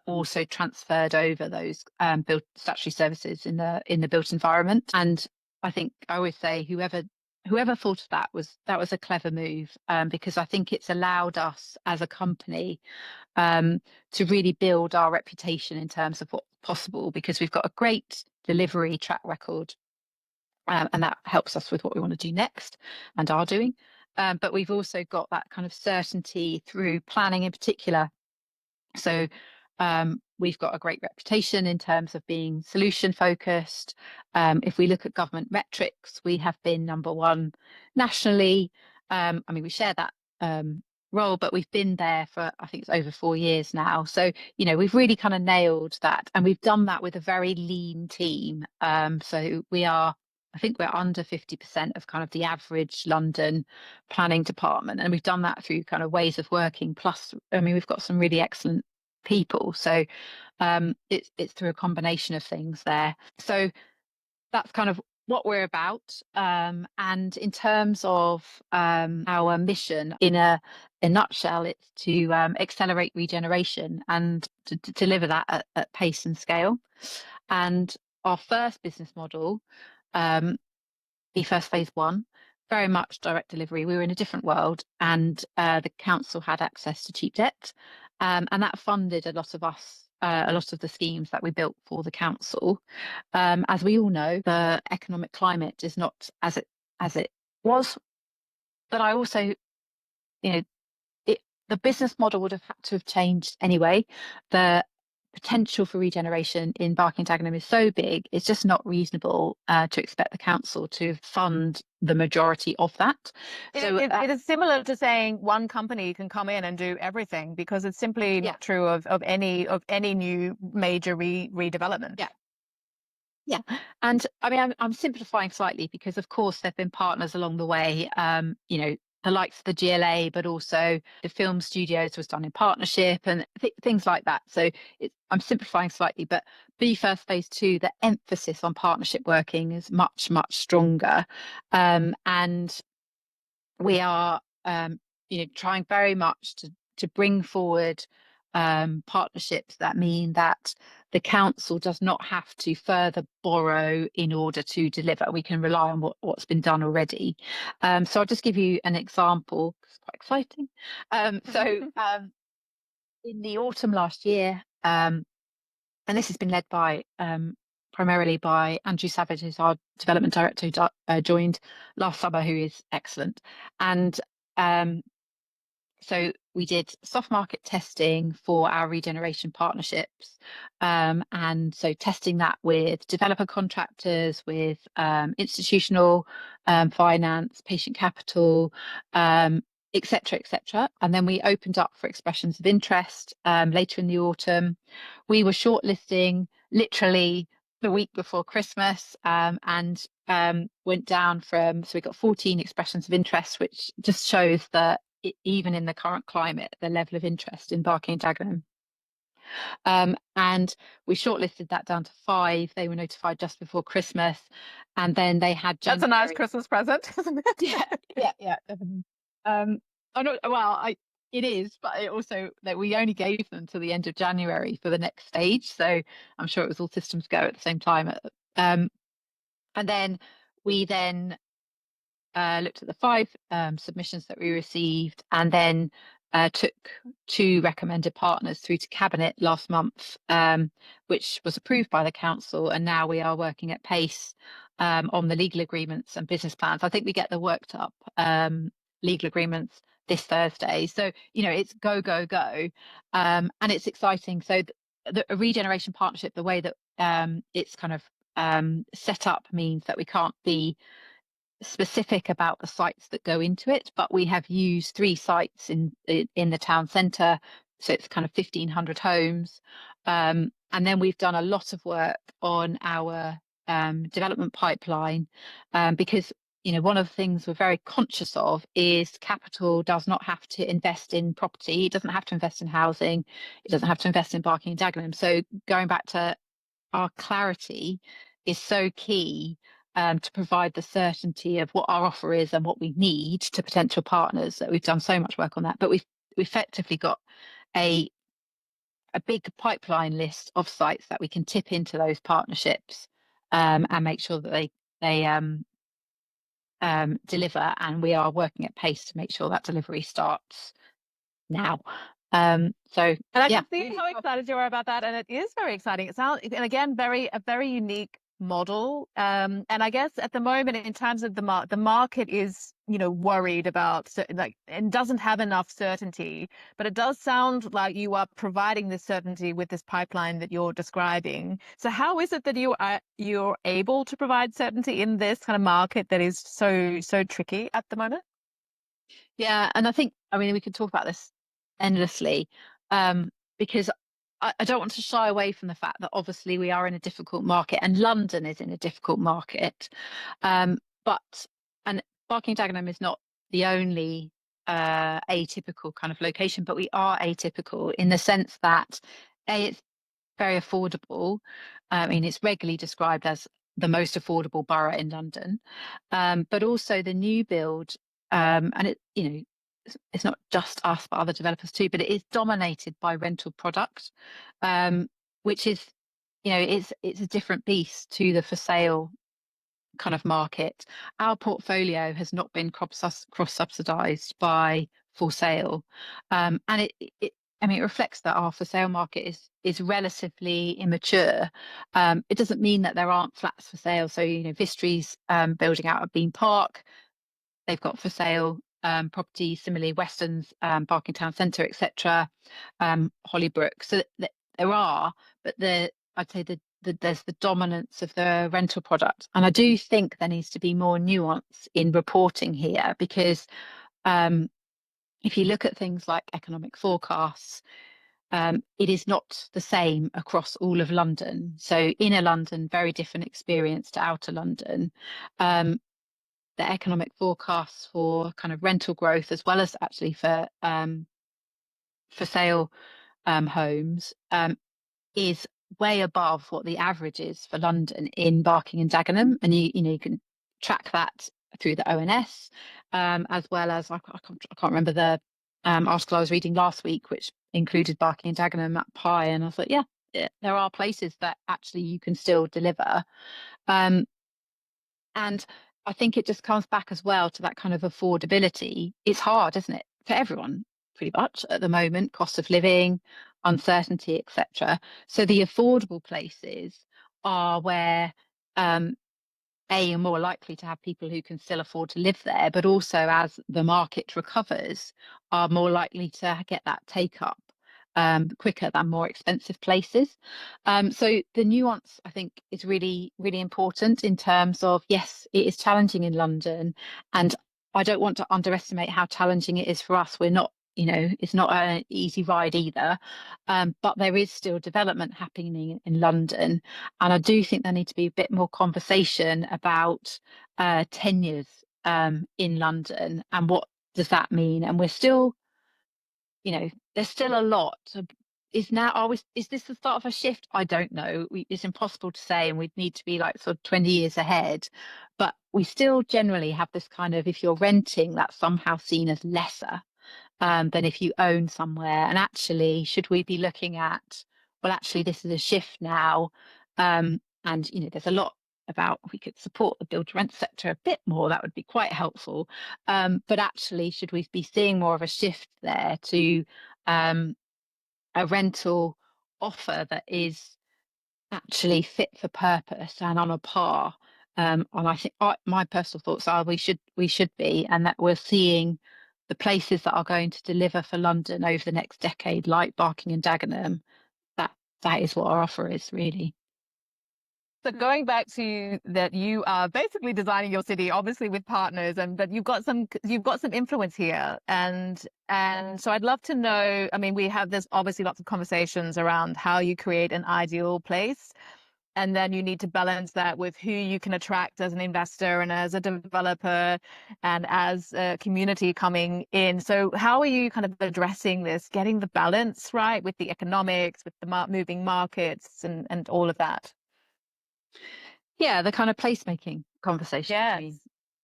also transferred over those built statutory services in the built environment. And I think I always say whoever thought of that was a clever move, because I think it's allowed us as a company to really build our reputation in terms of what's possible, because we've got a great delivery track record, and that helps us with what we want to do next and are doing. But we've also got that kind of certainty through planning in particular. So We've got a great reputation in terms of being solution focused. If we look at government metrics, we have been number one nationally. I mean, we share that role, but we've been there for, I think it's over 4 years now. So, we've really kind of nailed that. And we've done that with a very lean team. So I think we're under 50% of kind of the average London planning department. And we've done that through kind of ways of working. Plus, I mean, we've got some really excellent people. So it's through a combination of things there. So that's kind of what we're about. And in terms of our mission, in a nutshell, it's to accelerate regeneration and to deliver that at pace and scale. And our first business model, the first phase one, very much direct delivery. We were in a different world, and the council had access to cheap debt, and that funded a lot of the schemes that we built for the council. As we all know, the economic climate is not as it was, but I also, you know, the business model would have had to have changed anyway. The potential for regeneration in Barking and Dagenham is so big, it's just not reasonable to expect the council to fund the majority of that. It is similar to saying one company can come in and do everything, because it's simply not true of any new major redevelopment. Yeah. And I mean, I'm simplifying slightly because, of course, there have been partners along the way, the likes of the GLA, but also the film studios was done in partnership and things like that. So I'm simplifying slightly, but First phase two, the emphasis on partnership working is much, much stronger. And we are, trying very much to bring forward partnerships that mean that the council does not have to further borrow in order to deliver. We can rely on what's been done already. So I'll just give you an example. It's quite exciting. In the autumn last year, and this has been led by primarily by Andrew Savage, who's our development director, who joined last summer, who is excellent. And so we did soft market testing for our regeneration partnerships. And so testing that with developer contractors, with institutional finance, patient capital, et cetera, et cetera. And then we opened up for expressions of interest later in the autumn. We were shortlisting literally the week before Christmas, and went down so we got 14 expressions of interest, which just shows that even in the current climate, the level of interest in Barking and Dagenham. And we shortlisted that down to 5. They were notified just before Christmas, and then they had January. That's a nice Christmas present, isn't it? Yeah, definitely. It is, but it also that we only gave them to the end of January for the next stage. So I'm sure it was all systems go at the same time. And then we looked at the 5 submissions that we received, and then took 2 recommended partners through to cabinet last month, which was approved by the council, and now we are working at pace on the legal agreements and business plans. I think we get the worked up legal agreements this Thursday, so it's go, and it's exciting. So the regeneration partnership, the way that it's kind of set up, means that we can't be specific about the sites that go into it, but we have used 3 sites in the town centre, so it's kind of 1,500 homes, and then we've done a lot of work on our development pipeline, because one of the things we're very conscious of is capital does not have to invest in property, it doesn't have to invest in housing, it doesn't have to invest in Barking and Dagenham. So going back to our clarity is so key, to provide the certainty of what our offer is and what we need to potential partners, that we've done so much work on that. But we've effectively got a big pipeline list of sites that we can tip into those partnerships, and make sure that they deliver, and we are working at pace to make sure that delivery starts now. And I can see how excited you are about that, and it is very exciting. It sounds, and again, a very unique model. And I guess at the moment, in terms of the market is, worried about like, and doesn't have enough certainty. But it does sound like you are providing this certainty with this pipeline that you're describing. So how is it that you're able to provide certainty in this kind of market that is so tricky at the moment? Yeah, and I mean, we could talk about this endlessly, because I don't want to shy away from the fact that obviously we are in a difficult market, and London is in a difficult market. But and Barking Dagenham is not the only atypical kind of location, but we are atypical in the sense that it's very affordable. I mean, it's regularly described as the most affordable borough in London, but also the new build, and it's not just us, but other developers too. But it is dominated by rental product, which is, it's a different beast to the for sale kind of market. Our portfolio has not been cross subsidized by for sale, and I mean, it reflects that our for sale market is relatively immature. It doesn't mean that there aren't flats for sale. So, Vistry's building out a Bean Park. They've got for sale properties, similarly Weston's Barking Town Centre, etc. Hollybrook. So there are, but I'd say there's the dominance of the rental product, and I do think there needs to be more nuance in reporting here because if you look at things like economic forecasts, it is not the same across all of London. So inner London, very different experience to outer London. The economic forecasts for kind of rental growth, as well as actually for sale homes, is way above what the average is for London in Barking and Dagenham, and you can track that through the ONS, as well as I can't remember the article I was reading last week, which included Barking and Dagenham at Pi, and I was like, yeah, there are places that actually you can still deliver. And I think it just comes back as well to that kind of affordability. It's hard, isn't it, for everyone, pretty much at the moment, cost of living, uncertainty, etc. So the affordable places are where you're more likely to have people who can still afford to live there, but also as the market recovers, are more likely to get that take up quicker than more expensive places. So the nuance, I think, is really, really important in terms of, yes, it is challenging in London, and I don't want to underestimate how challenging it is for us. We're not, it's not an easy ride either, but there is still development happening in London, and I do think there needs to be a bit more conversation about tenures in London and what does that mean. And we're still, there's still a lot. Is this the start of a shift? I don't know. It's impossible to say, and we'd need to be like sort of 20 years ahead. But we still generally have this kind of, if you're renting, that's somehow seen as lesser than if you own somewhere. And actually, should we be looking at, well, actually, this is a shift now. And, there's a lot about if we could support the build to rent sector a bit more, that would be quite helpful. But actually, should we be seeing more of a shift there to a rental offer that is actually fit for purpose and on a par? And I think my personal thoughts are we should be, and that we're seeing the places that are going to deliver for London over the next decade, like Barking and Dagenham. That is what our offer is really. So going back to that, you are basically designing your city, obviously with partners, and but you've got some influence here, and so I'd love to know. I mean, there's obviously lots of conversations around how you create an ideal place, and then you need to balance that with who you can attract as an investor and as a developer and as a community coming in. So how are you kind of addressing this, getting the balance right with the economics, with the moving markets, and all of that? Yeah, the kind of placemaking conversation, you Yes. mean?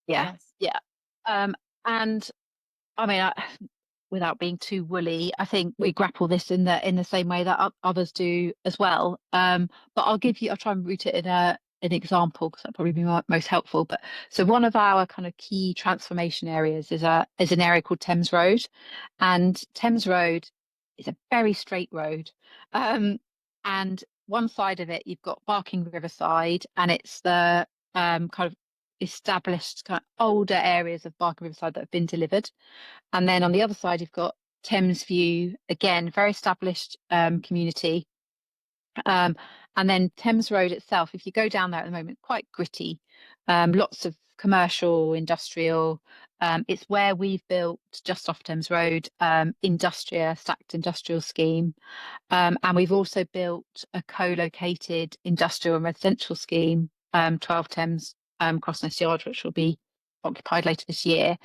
Yeah, Yes. yeah. And I mean, without being too woolly, I think we grapple this in the same way that others do as well. But I'll try and root it in an example because that'll probably be most helpful. But so one of our kind of key transformation areas is an area called Thames Road, and Thames Road is a very straight road, and one side of it, you've got Barking Riverside, and it's the kind of established kind of older areas of Barking Riverside that have been delivered. And then on the other side, you've got Thames View, again, very established community. And then Thames Road itself, if you go down there at the moment, quite gritty, lots of commercial, industrial. It's where we've built just off Thames Road, stacked industrial scheme. And we've also built a co-located industrial and residential scheme, 12 Thames Crossness Yard, which will be occupied later this year.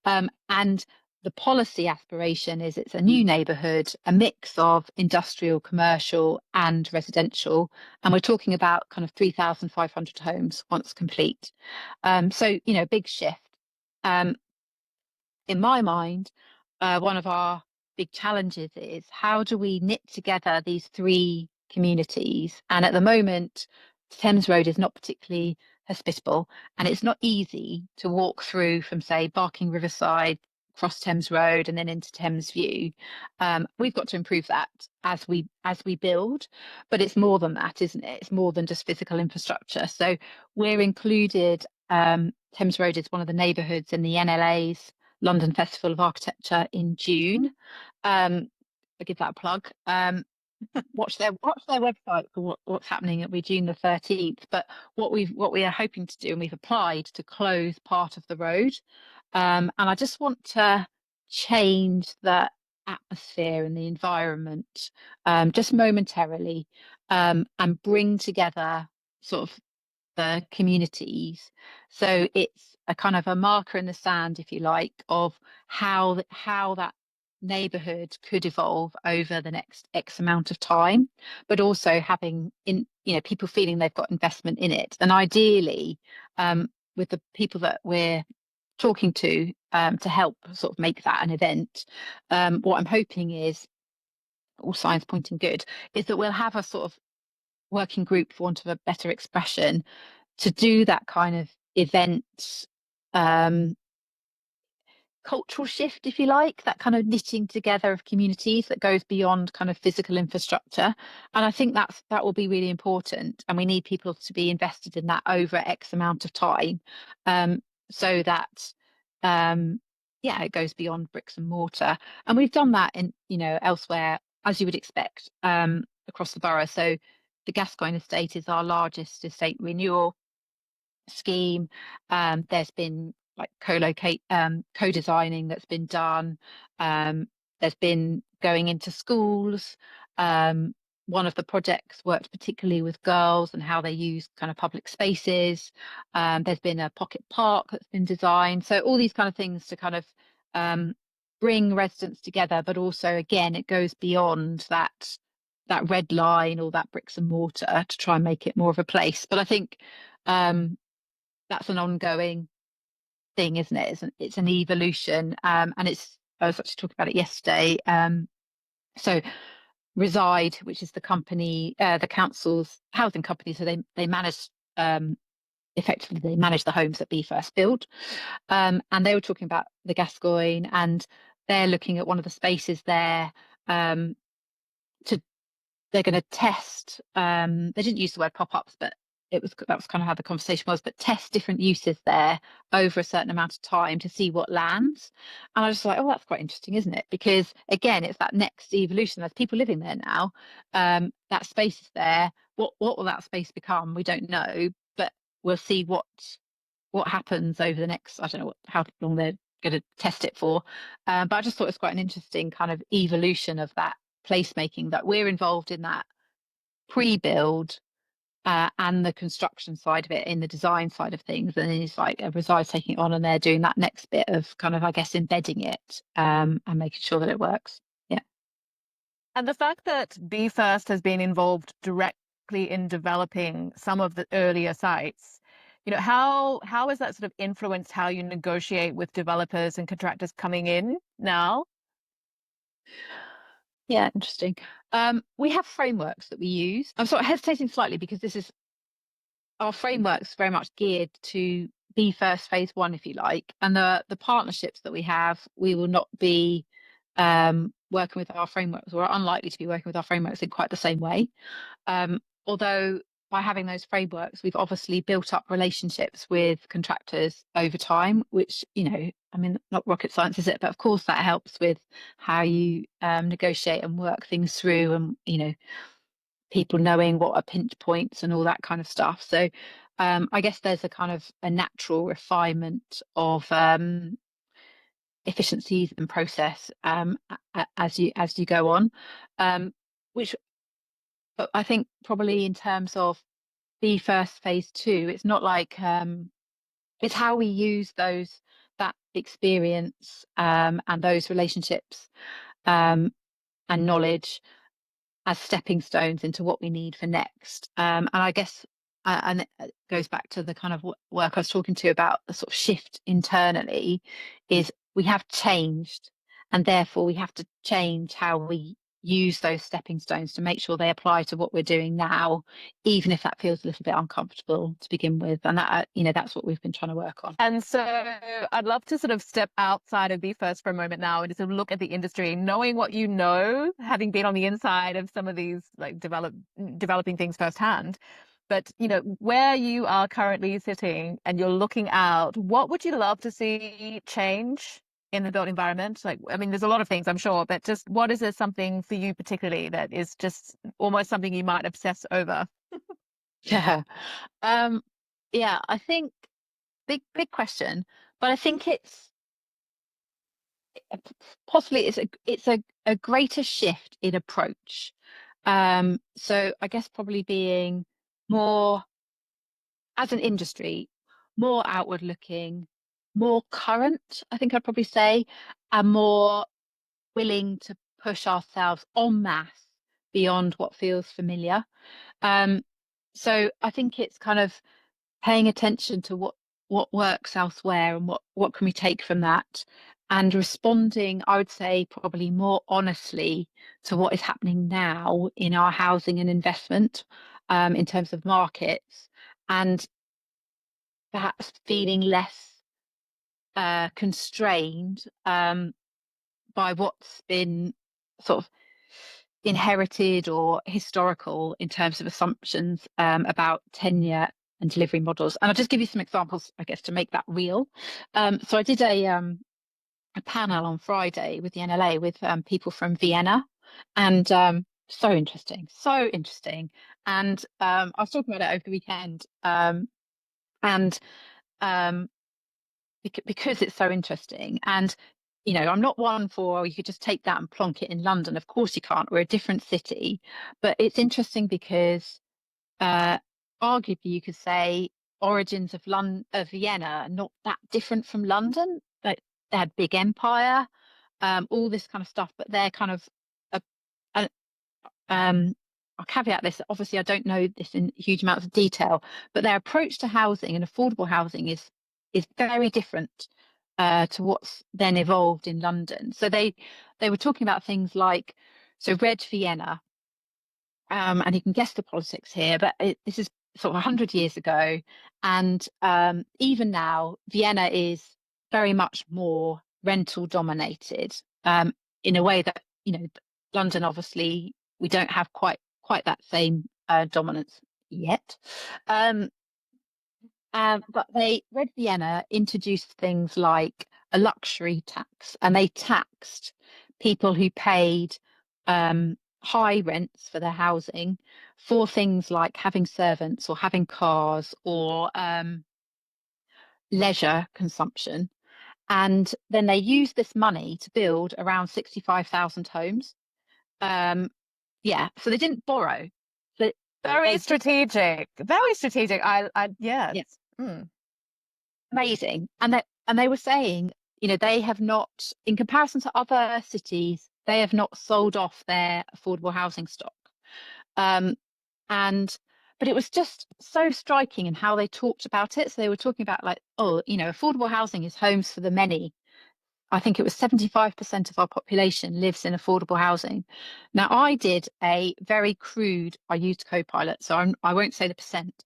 And the policy aspiration is it's a new neighbourhood, a mix of industrial, commercial, and residential. And we're talking about kind of 3,500 homes once complete. So, big shift. Um, in my mind, one of our big challenges is how do we knit together these three communities? And at the moment, Thames Road is not particularly hospitable, and it's not easy to walk through from, say, Barking Riverside, cross Thames Road, and then into Thames View. We've got to improve that as we build, but it's more than that, isn't it? It's more than just physical infrastructure. So we're included. Thames Road is one of the neighbourhoods in the NLA's London Festival of Architecture in June. I'll give that a plug. Watch their website for what's happening. It'll be June the 13th. But what we are hoping to do, and we've applied to close part of the road. And I just want to change the atmosphere and the environment just momentarily, and bring together sort of the communities. So it's a kind of a marker in the sand, if you like, of how that neighborhood could evolve over the next X amount of time, but also having people feeling they've got investment in it. And ideally, with the people that we're talking to help sort of make that an event, what I'm hoping is, all signs pointing good, is that we'll have a sort of working group, for want of a better expression, to do that kind of event, um, cultural shift, if you like, that kind of knitting together of communities that goes beyond kind of physical infrastructure. And I think that will be really important. And we need people to be invested in that over X amount of time, so that it goes beyond bricks and mortar. And we've done that in elsewhere, as you would expect, across the borough. So the Gascoigne estate is our largest estate renewal scheme. There's been like co-designing that's been done. There's been going into schools. One of the projects worked particularly with girls and how they use kind of public spaces. There's been a pocket park that's been designed. So all these kind of things to kind of bring residents together, but also again, it goes beyond that red line or that bricks and mortar to try and make it more of a place. But I think that's an ongoing thing, isn't it? It's an evolution, and I was actually talking about it yesterday. So Reside, which is the company, the council's housing company, so they manage, effectively they manage the homes that Be First build, and they were talking about the Gascoigne, and they're looking at one of the spaces there. To They're going to test. They didn't use the word pop-ups, but that was kind of how the conversation was. But test different uses there over a certain amount of time to see what lands. And I was just like, oh, that's quite interesting, isn't it? Because again, it's that next evolution. There's people living there now. That space is there. What will that space become? We don't know, but we'll see what happens over the next. I don't know how long they're going to test it for. But I just thought it's quite an interesting kind of evolution of that placemaking, that we're involved in that pre-build and the construction side of it, in the design side of things, and then it's like Reside's taking it on and they're doing that next bit of kind of, I guess, embedding it and making sure that it works. Yeah. And the fact that Be First has been involved directly in developing some of the earlier sites, how has that sort of influenced how you negotiate with developers and contractors coming in now? Yeah, interesting. We have frameworks that we use. I'm sort of hesitating slightly because our framework's very much geared to Be First phase one, if you like, and the partnerships that we have, we will not be working with our frameworks, or are unlikely to be working with our frameworks in quite the same way. although by having those frameworks, we've obviously built up relationships with contractors over time, which, I mean, not rocket science, is it? But of course, that helps with how you negotiate and work things through, and, people knowing what are pinch points and all that kind of stuff. So I guess there's a kind of a natural refinement of efficiencies and process as you go on, which I think probably in terms of the first phase two, it's not like it's how we use that experience and those relationships and knowledge as stepping stones into what we need for next. And I guess, and it goes back to the kind of work I was talking to about the sort of shift internally, is we have changed, and therefore we have to change how we use those stepping stones to make sure they apply to what we're doing now, even if that feels a little bit uncomfortable to begin with. And that, that's what we've been trying to work on. And so I'd love to sort of step outside of BeFirst for a moment now and just sort of look at the industry, knowing what you know, having been on the inside of some of these like developing things firsthand. But where you are currently sitting and you're looking out, what would you love to see change in the built environment? Like, I mean, there's a lot of things, I'm sure, but just what is there something for you particularly that is just almost something you might obsess over? Yeah. Yeah, I think big question, but I think it's possibly it's a greater shift in approach. So I guess probably being more, as an industry, more outward looking, more current, I think I'd probably say, and more willing to push ourselves en masse beyond what feels familiar. Um, so I think it's kind of paying attention to what works elsewhere and what can we take from that, and responding, I would say, probably more honestly to what is happening now in our housing and investment, in terms of markets, and perhaps feeling less constrained by what's been sort of inherited or historical in terms of assumptions about tenure and delivery models. And I'll just give you some examples, I guess, to make that real. So I did a panel on Friday with the NLA with people from Vienna, and so interesting, so interesting. And I was talking about it over the weekend, and um, because it's so interesting. And I'm not one for you could just take that and plonk it in London. Of course you can't. We're a different city, but it's interesting because arguably you could say origins of Vienna are not that different from London. Like, they had big empire, all this kind of stuff, but they're kind of a, a, I'll caveat this. Obviously, I don't know this in huge amounts of detail, but their approach to housing and affordable housing is very different to what's then evolved in London. So they were talking about things like, so Red Vienna, and you can guess the politics here, but this is sort of 100 years ago, and even now, Vienna is very much more rental dominated, in a way that London, obviously, we don't have quite that same dominance yet. But Red Vienna introduced things like a luxury tax, and they taxed people who paid high rents for their housing for things like having servants or having cars or leisure consumption. And then they used this money to build around 65,000 homes. Yeah, so they didn't borrow. So Very strategic. Very strategic. Yes. yeah, Mm. amazing. And they were saying, they have not, in comparison to other cities, they have not sold off their affordable housing stock. And but it was just so striking in how they talked about it. So they were talking about, like, oh, affordable housing is homes for the many. I think it was 75% of our population lives in affordable housing. Now, I did a very crude, I used Copilot, so I won't say the percent,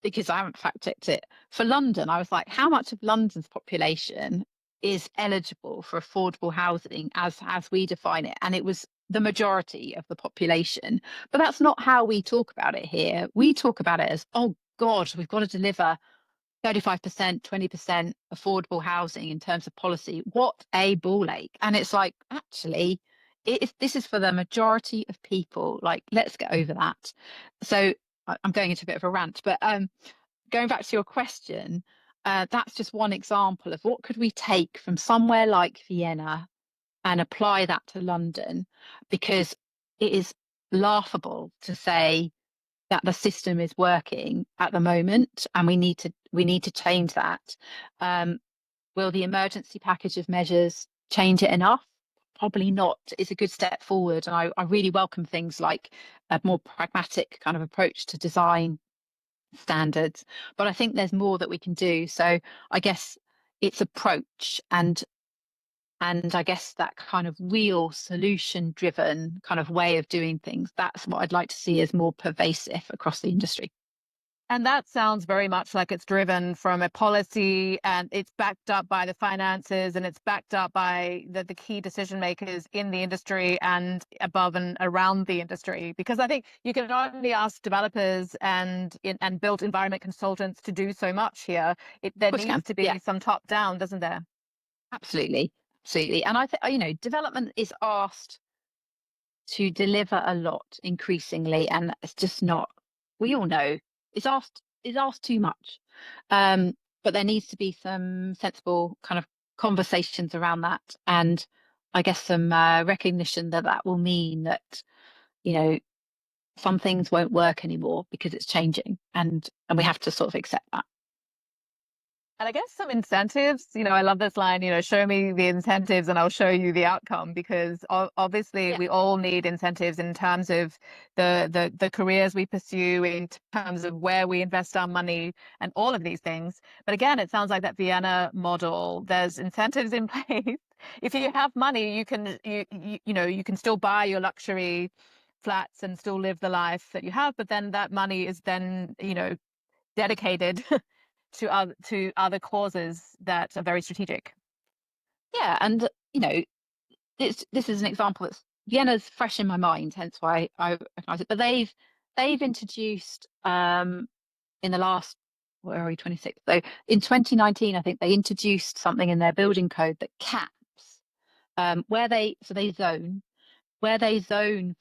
because I haven't fact checked it. For London, I was like, how much of London's population is eligible for affordable housing as we define it? And it was the majority of the population. But that's not how we talk about it here. We talk about it as, oh God, we've got to deliver 35%, 20% affordable housing in terms of policy. What a ball ache. And it's like, actually, this is for the majority of people. Like, let's get over that. So I'm going into a bit of a rant, but going back to your question, that's just one example of what could we take from somewhere like Vienna and apply that to London, because it is laughable to say that the system is working at the moment and we need to change that. Will the emergency package of measures change it enough? Probably not. It's a good step forward, and I really welcome things like a more pragmatic kind of approach to design standards, but I think there's more that we can do. So I guess it's approach, and I guess that kind of real solution driven kind of way of doing things, that's what I'd like to see as more pervasive across the industry. And that sounds very much like it's driven from a policy, and it's backed up by the finances, and it's backed up by the key decision makers in the industry and above and around the industry. Because I think you can only ask developers and built environment consultants to do so much here. There Of course you needs can. to Yeah, be some top down, doesn't there? absolutely. Absolutely. And I think, development is asked to deliver a lot increasingly, and it's just not, we all know it's asked too much. But there needs to be some sensible kind of conversations around that, and I guess some recognition that that will mean that, you know, some things won't work anymore because it's changing, and we have to sort of accept that. And I guess some incentives, I love this line, show me the incentives and I'll show you the outcome, because obviously Yeah. we all need incentives in terms of the careers we pursue, in terms of where we invest our money and all of these things. But again, it sounds like that Vienna model, there's incentives in place. If you have money, you can still buy your luxury flats and still live the life that you have, but then that money is then, dedicated to other causes that are very strategic. Yeah, and this is an example that's Vienna's fresh in my mind, hence why I recognize it. But they've introduced in the last, where are we, 26? So in 2019, I think they introduced something in their building code that caps where they zone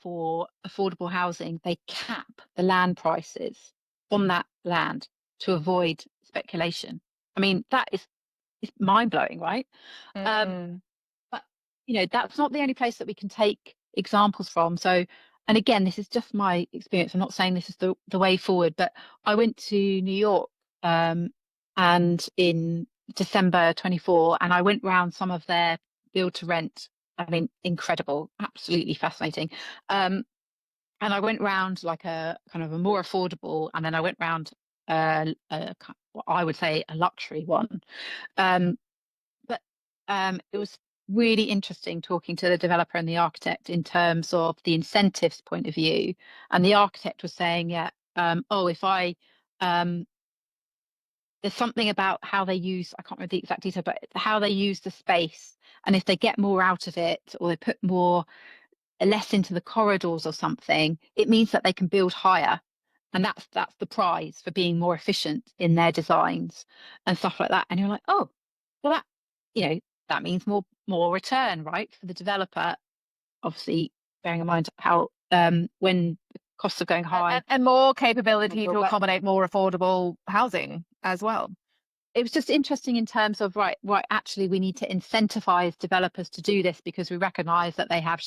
for affordable housing, they cap the land prices on that land to avoid speculation. I mean, that is mind blowing, right? Um, Mm. but that's not the only place that we can take examples from. So, and again, this is just my experience. I'm not saying this is the way forward, but I went to New York and in December 24, and I went round some of their build to rent. I mean, incredible, absolutely fascinating. And I went round like a kind of a more affordable, and then I went round what I would say a luxury one. Um, but it was really interesting talking to the developer and the architect in terms of the incentives point of view. And the architect was saying, yeah, oh, if I there's something about how they use, I can't remember the exact detail, but how they use the space. And if they get more out of it, or they put less into the corridors or something, it means that they can build higher. And that's the prize for being more efficient in their designs and stuff like that. And you're like, oh, well, that means more return, right, for the developer. Obviously, bearing in mind how when the costs are going high, And more capability to but accommodate more affordable housing as well. it was just interesting in terms of right, actually we need to incentivize developers to do this because we recognize that they have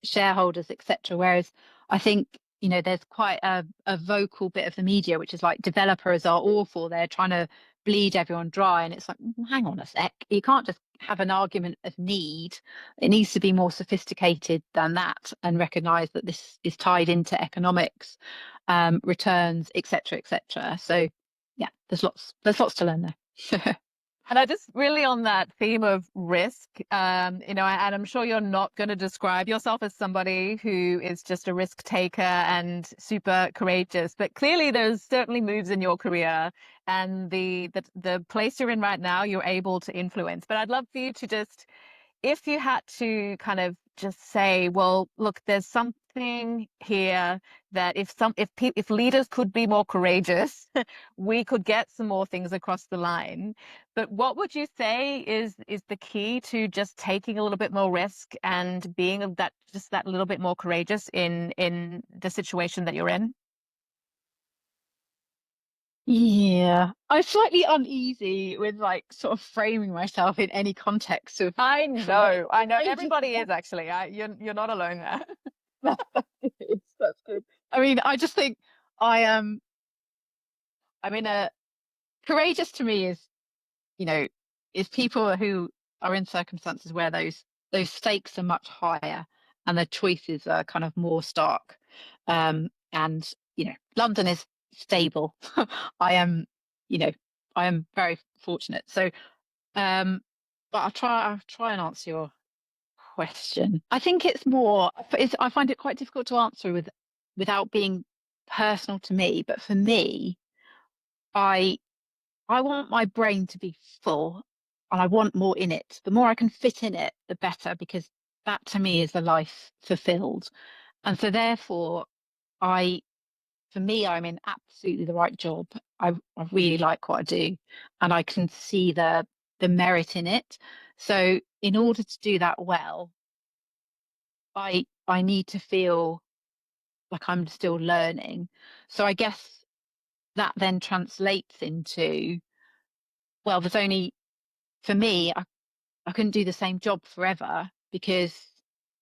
shareholders, etc. Whereas I think there's quite a vocal bit of the media which is like developers are awful, they're trying to bleed everyone dry, and it's like, hang on a sec, you can't just have an argument of need. It needs to be more sophisticated than that, and recognize that this is tied into economics, returns, etc. So yeah, there's lots to learn there. And I just really on that theme of risk, and I'm sure you're not going to describe yourself as somebody who is just a risk taker and super courageous, but clearly there's certainly moves in your career and the place you're in right now, you're able to influence. But I'd love for you to just if you had to kind of just say, well, look, there's something here that if leaders could be more courageous, we could get some more things across the line. But what would you say is the key to just taking a little bit more risk and being that little bit more courageous in the situation that you're in? Yeah, I'm slightly uneasy with like sort of framing myself in any context of I know, I know. courageous. Everybody is actually. You're not alone there. That's good. I mean, I just think I am. I mean, courageous to me is, you know, is people who are in circumstances where those stakes are much higher and the choices are kind of more stark. And London is stable. I am, you know, I am very fortunate. So, but I'll try and answer your question. I think I find it quite difficult to answer without being personal to me. But for me, I I want my brain to be full and I want more in it. The more I can fit in it, the better, because that to me is the life fulfilled. And so therefore, I for me, I'm in absolutely the right job. I really like what I do and I can see the merit in it. So in order to do that well, I need to feel like I'm still learning. So I guess that then translates into, well, there's only for me, I couldn't do the same job forever because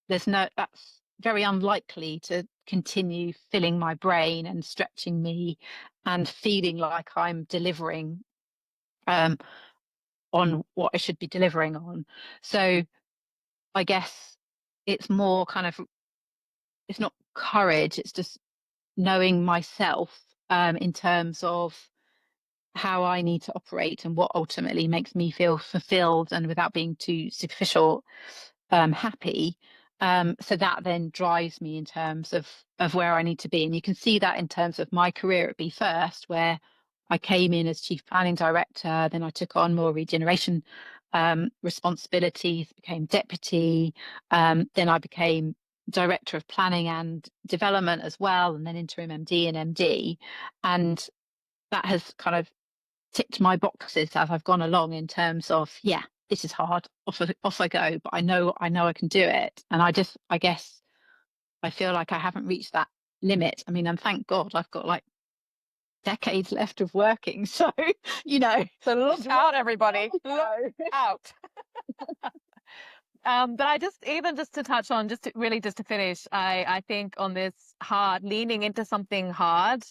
that's very unlikely to continue filling my brain and stretching me and feeling like I'm delivering um, on what I should be delivering on. So I guess it's more kind of, it's not courage, it's just knowing myself in terms of how I need to operate and what ultimately makes me feel fulfilled and without being too superficial, happy. So that then drives me in terms of where I need to be. And you can see that in terms of my career at Be First, where I came in as chief planning director, then I took on more regeneration responsibilities, became deputy, then I became director of planning and development as well, and then interim MD and MD. And that has kind of ticked my boxes as I've gone along in terms of, yeah, this is hard. Off I go, but I know I can do it. And I guess I feel like I haven't reached that limit. I mean, and thank God I've got like decades left of working. So, you know, So look out, everybody. Look go. out. But even just to touch on, just to finish, I think on this leaning into something hard,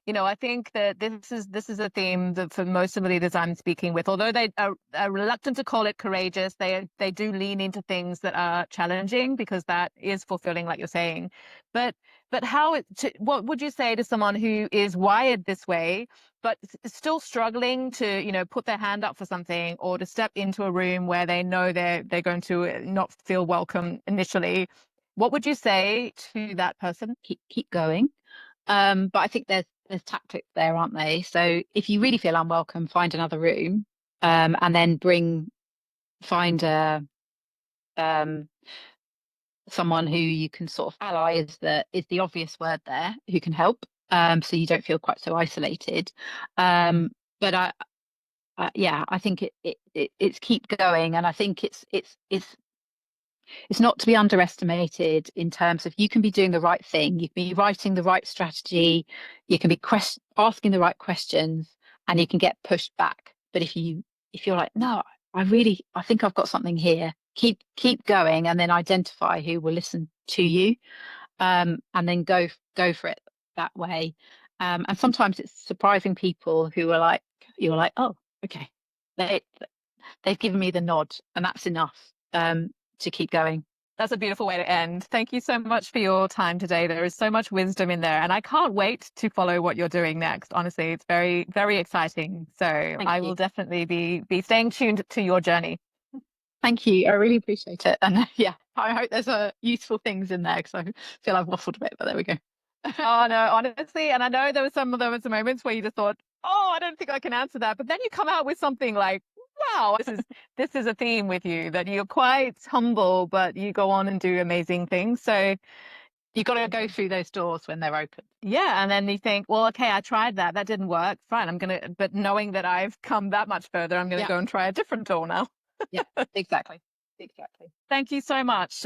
I think that this is a theme that for most of the leaders I'm speaking with, although they are reluctant to call it courageous, they do lean into things that are challenging because that is fulfilling, like you're saying. But what would you say to someone who is wired this way, but still struggling to, put their hand up for something or to step into a room where they know they're going to not feel welcome initially? What would you say to that person? Keep going. But I think there's tactics there, aren't they? So if you really feel unwelcome, find another room, and then find a um someone who you can sort of ally is the obvious word there, who can help, so you don't feel quite so isolated. But yeah, I think it's keep going, and I think it's not to be underestimated in terms of you can be doing the right thing, you can be writing the right strategy, you can be asking the right questions, and you can get pushed back. But if you're like, no, I think I've got something here, keep going, and then identify who will listen to you, and then go for it that way. And sometimes it's surprising people who are like, you're like, oh, okay, they they've given me the nod, and that's enough to keep going. That's a beautiful way to end. Thank you so much for your time today. There is so much wisdom in there, and I can't wait to follow what you're doing next. Honestly, it's very, very exciting. So Thank I you. will definitely be staying tuned to your journey. Thank you. I really appreciate it. And yeah, I hope there's useful things in there because I feel I've waffled a bit, but there we go. Oh no, honestly, and I know there were some moments where you just thought, oh, I don't think I can answer that, but then you come out with something like, Wow, this is a theme with you, that you're quite humble, but you go on and do amazing things. So You got to go through those doors when they're open. yeah, and then you think, well, okay, I tried that. That didn't work. Fine, but knowing that I've come that much further, I'm gonna Yeah, go and try a different door now. yeah, exactly, exactly. Thank you so much.